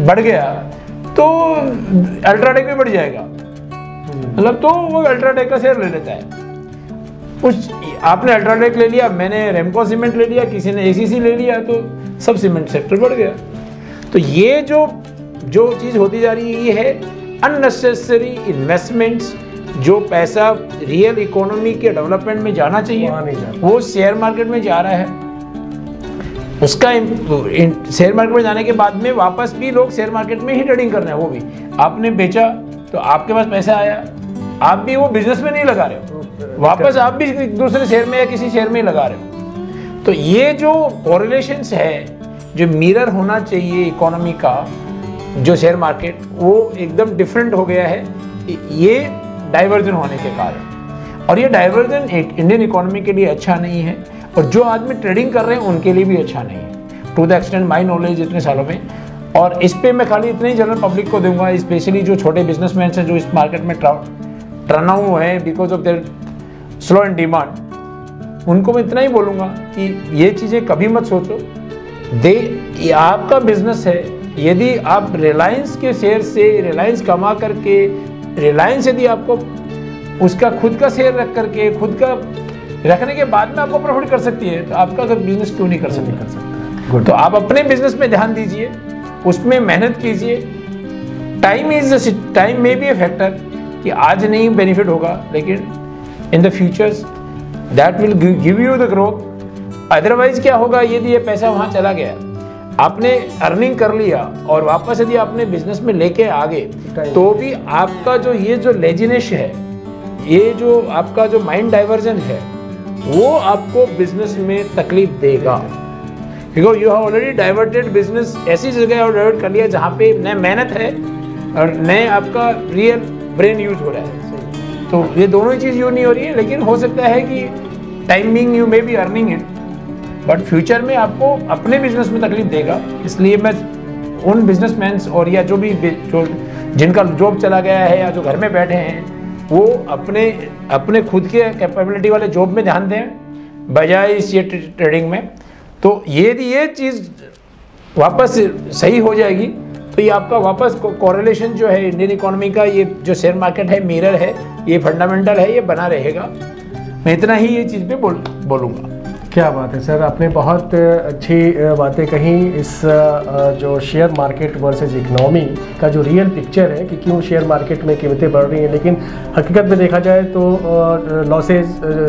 बढ़ गया तो अल्ट्राटेक भी बढ़ जाएगा, मतलब तो वो अल्ट्राटेक का शेयर ले लेता है। आपने अल्ट्राटेक ले लिया, मैंने रेमको सीमेंट ले लिया, किसी ने ACC ले लिया, तो सब सीमेंट सेक्टर बढ़ गया। तो ये जो चीज़ होती जा रही है ये है अननेसेसरी इन्वेस्टमेंट्स। जो पैसा रियल इकोनॉमी के डेवलपमेंट में जाना चाहिए वो शेयर मार्केट में जा रहा है। उसका शेयर मार्केट में जाने के बाद में वापस भी लोग शेयर मार्केट में ही ट्रेडिंग कर रहे हैं। वो भी आपने बेचा तो आपके पास पैसा आया, आप भी वो बिजनेस में नहीं लगा रहे हो, वापस आप भी दूसरे शेयर में या किसी शेयर में ही लगा रहे हो। तो ये जो कोरिलेशंस है, जो मिरर होना चाहिए इकोनॉमी का, जो शेयर मार्केट, वो एकदम डिफरेंट हो गया है ये डाइवर्जन होने के कारण। और ये डाइवर्जन इंडियन इकोनॉमी के लिए अच्छा नहीं है और जो आदमी ट्रेडिंग कर रहे हैं उनके लिए भी अच्छा नहीं है, to the extent my knowledge इतने सालों में। और इस पे मैं खाली इतने ही जनरल पब्लिक को दूंगा, स्पेशली जो छोटे बिजनेसमैन हैं जो इस मार्केट में टर्न आउट है because of their slow in demand, उनको मैं इतना ही बोलूँगा कि ये चीज़ें कभी मत सोचो। ये आपका बिजनेस है, यदि आप रिलायंस के शेयर से रिलायंस कमा करके, रिलायंस यदि आपको उसका खुद का शेयर रख करके, खुद का रखने के बाद में आपको प्रॉफिट कर सकती है, तो आपका अगर बिजनेस क्यों नहीं कर सकता। तो आप अपने बिजनेस में ध्यान दीजिए, उसमें मेहनत कीजिए। टाइम में भी ए फैक्टर कि आज नहीं बेनिफिट होगा, लेकिन in the futures that will give you the growth. Otherwise क्या होगा, यदि ये पैसा वहाँ चला गया, आपने अर्निंग कर लिया और वापस यदि आपने बिजनेस में लेके आ गए तो भी आपका जो ये जो लेजीनेस है, ये जो आपका जो माइंड डाइवर्जन है, वो आपको बिजनेस में तकलीफ देगा। Because you have already diverted business, ऐसी जगह डाइवर्ट कर लिया जहाँ पे न मेहनत है और न आपका रियल ब्रेन यूज हो रहा है। तो ये दोनों ही चीज़ यूज नहीं हो रही है, लेकिन हो सकता है कि timing you may be earning it, but future में आपको अपने बिजनेस में तकलीफ देगा। इसलिए मैं उन बिजनेसमैन और या जो भी जिनका जॉब चला गया है या जो घर में बैठे हैं, वो अपने खुद के कैपेबिलिटी वाले जॉब में ध्यान दें बजाय इस ये ट्रेडिंग में। तो ये चीज़ वापस सही हो जाएगी तो ये आपका वापस कोरिलेशन जो है इंडियन इकोनॉमी का, ये जो शेयर मार्केट है मिरर है, ये फंडामेंटल है, ये बना रहेगा। मैं इतना ही ये चीज़ पे बोलूँगा। क्या बात है सर, आपने बहुत अच्छी बातें कही। इस जो शेयर मार्केट वर्सेस इकोनॉमी का जो रियल पिक्चर है कि क्यों शेयर मार्केट में कीमतें बढ़ रही हैं, लेकिन हकीकत में देखा जाए तो लॉसेज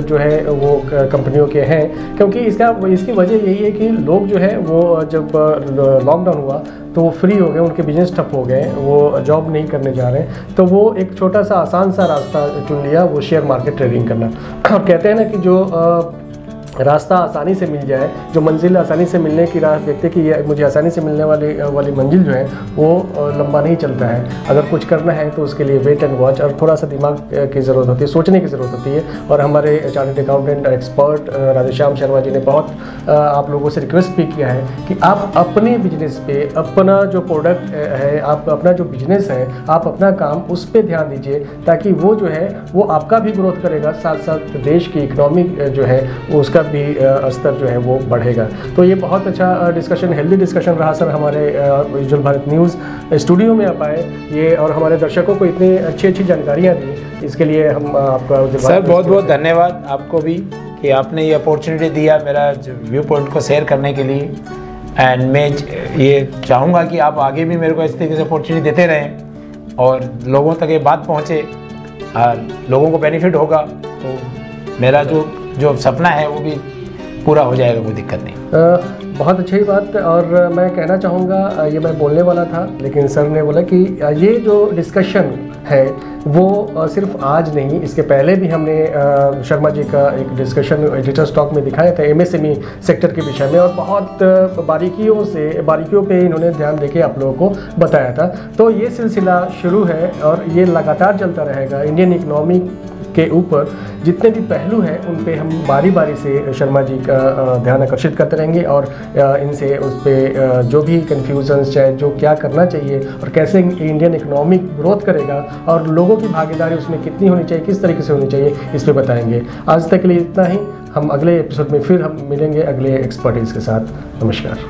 जो है वो कंपनियों के हैं, क्योंकि इसकी वजह यही है कि लोग जो है वो जब लॉकडाउन हुआ तो वो फ्री हो गए, उनके बिजनेस ठप हो गए, वो जॉब नहीं करने जा रहे हैं, तो वो एक छोटा सा आसान सा रास्ता चुन लिया, वो शेयर मार्केट ट्रेडिंग करना। कहते हैं ना कि जो रास्ता आसानी से मिल जाए, जो मंजिल आसानी से मिलने की राह देखते कि ये मुझे आसानी से मिलने वाली मंजिल जो है वो लंबा नहीं चलता है। अगर कुछ करना है तो उसके लिए वेट एंड वॉच और थोड़ा सा दिमाग की ज़रूरत होती है, सोचने की ज़रूरत होती है। और हमारे chartered accountant expert Radheshyam Sharma ji ने बहुत आप लोगों से रिक्वेस्ट भी किया है कि आप अपने बिजनेस पे, अपना जो प्रोडक्ट है, आप अपना जो बिजनेस है, आप अपना काम उस पर ध्यान दीजिए, ताकि वो जो है वो आपका भी ग्रोथ करेगा, साथ साथ देश की इकोनॉमी जो है उसका भी स्तर जो है वो बढ़ेगा। तो ये बहुत अच्छा डिस्कशन, हेल्दी डिस्कशन रहा सर हमारे उज्ज्वल भारत न्यूज़ स्टूडियो में आप आए ये और हमारे दर्शकों को इतनी अच्छी जानकारियाँ दी, इसके लिए हम आपका सर बहुत बहुत धन्यवाद आपको भी कि आपने ये अपॉर्चुनिटी दिया मेरा व्यू पॉइंट को शेयर करने के लिए। एंड मैं ये चाहूँगा कि आप आगे भी मेरे को इस तरीके से अपॉर्चुनिटी देते रहें और लोगों तक ये बात पहुँचे और लोगों को बेनिफिट होगा, तो मेरा जो सपना है वो भी पूरा हो जाएगा, कोई दिक्कत नहीं। बहुत अच्छी बात। और मैं कहना चाहूँगा, ये मैं बोलने वाला था लेकिन सर ने बोला कि ये जो डिस्कशन है वो सिर्फ आज नहीं, इसके पहले भी हमने शर्मा जी का एक डिस्कशन एडिटर्स टॉक में दिखाया था एमएसएमई सेक्टर के विषय में, और बहुत बारीकियों पे इन्होंने ध्यान देके आप लोगों को बताया था। तो ये सिलसिला शुरू है और ये लगातार चलता रहेगा। इंडियन इकोनॉमी के ऊपर जितने भी पहलू हैं उन पे हम बारी बारी से शर्मा जी का ध्यान आकर्षित करते रहेंगे और इनसे उस पर जो भी कन्फ्यूजन्स, चाहे जो क्या करना चाहिए और कैसे इंडियन इकोनॉमी ग्रोथ करेगा और लोगों की भागीदारी उसमें कितनी होनी चाहिए, किस तरीके से होनी चाहिए, इस पे बताएंगे। आज तक के लिए इतना ही। हम अगले एपिसोड में फिर हम मिलेंगे अगले एक्सपर्टीज के साथ। नमस्कार।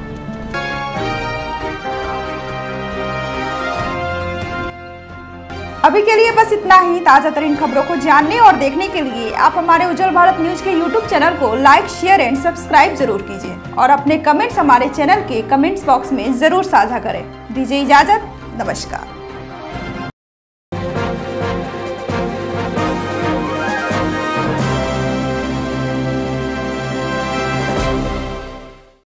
अभी के लिए बस इतना ही। ताज़ा तरीन खबरों को जानने और देखने के लिए आप हमारे उज्ज्वल भारत न्यूज के यूट्यूब चैनल को लाइक, शेयर एंड सब्सक्राइब जरूर कीजिए और अपने कमेंट्स हमारे चैनल के कमेंट्स बॉक्स में जरूर साझा करें। दीजिए इजाजत, नमस्कार।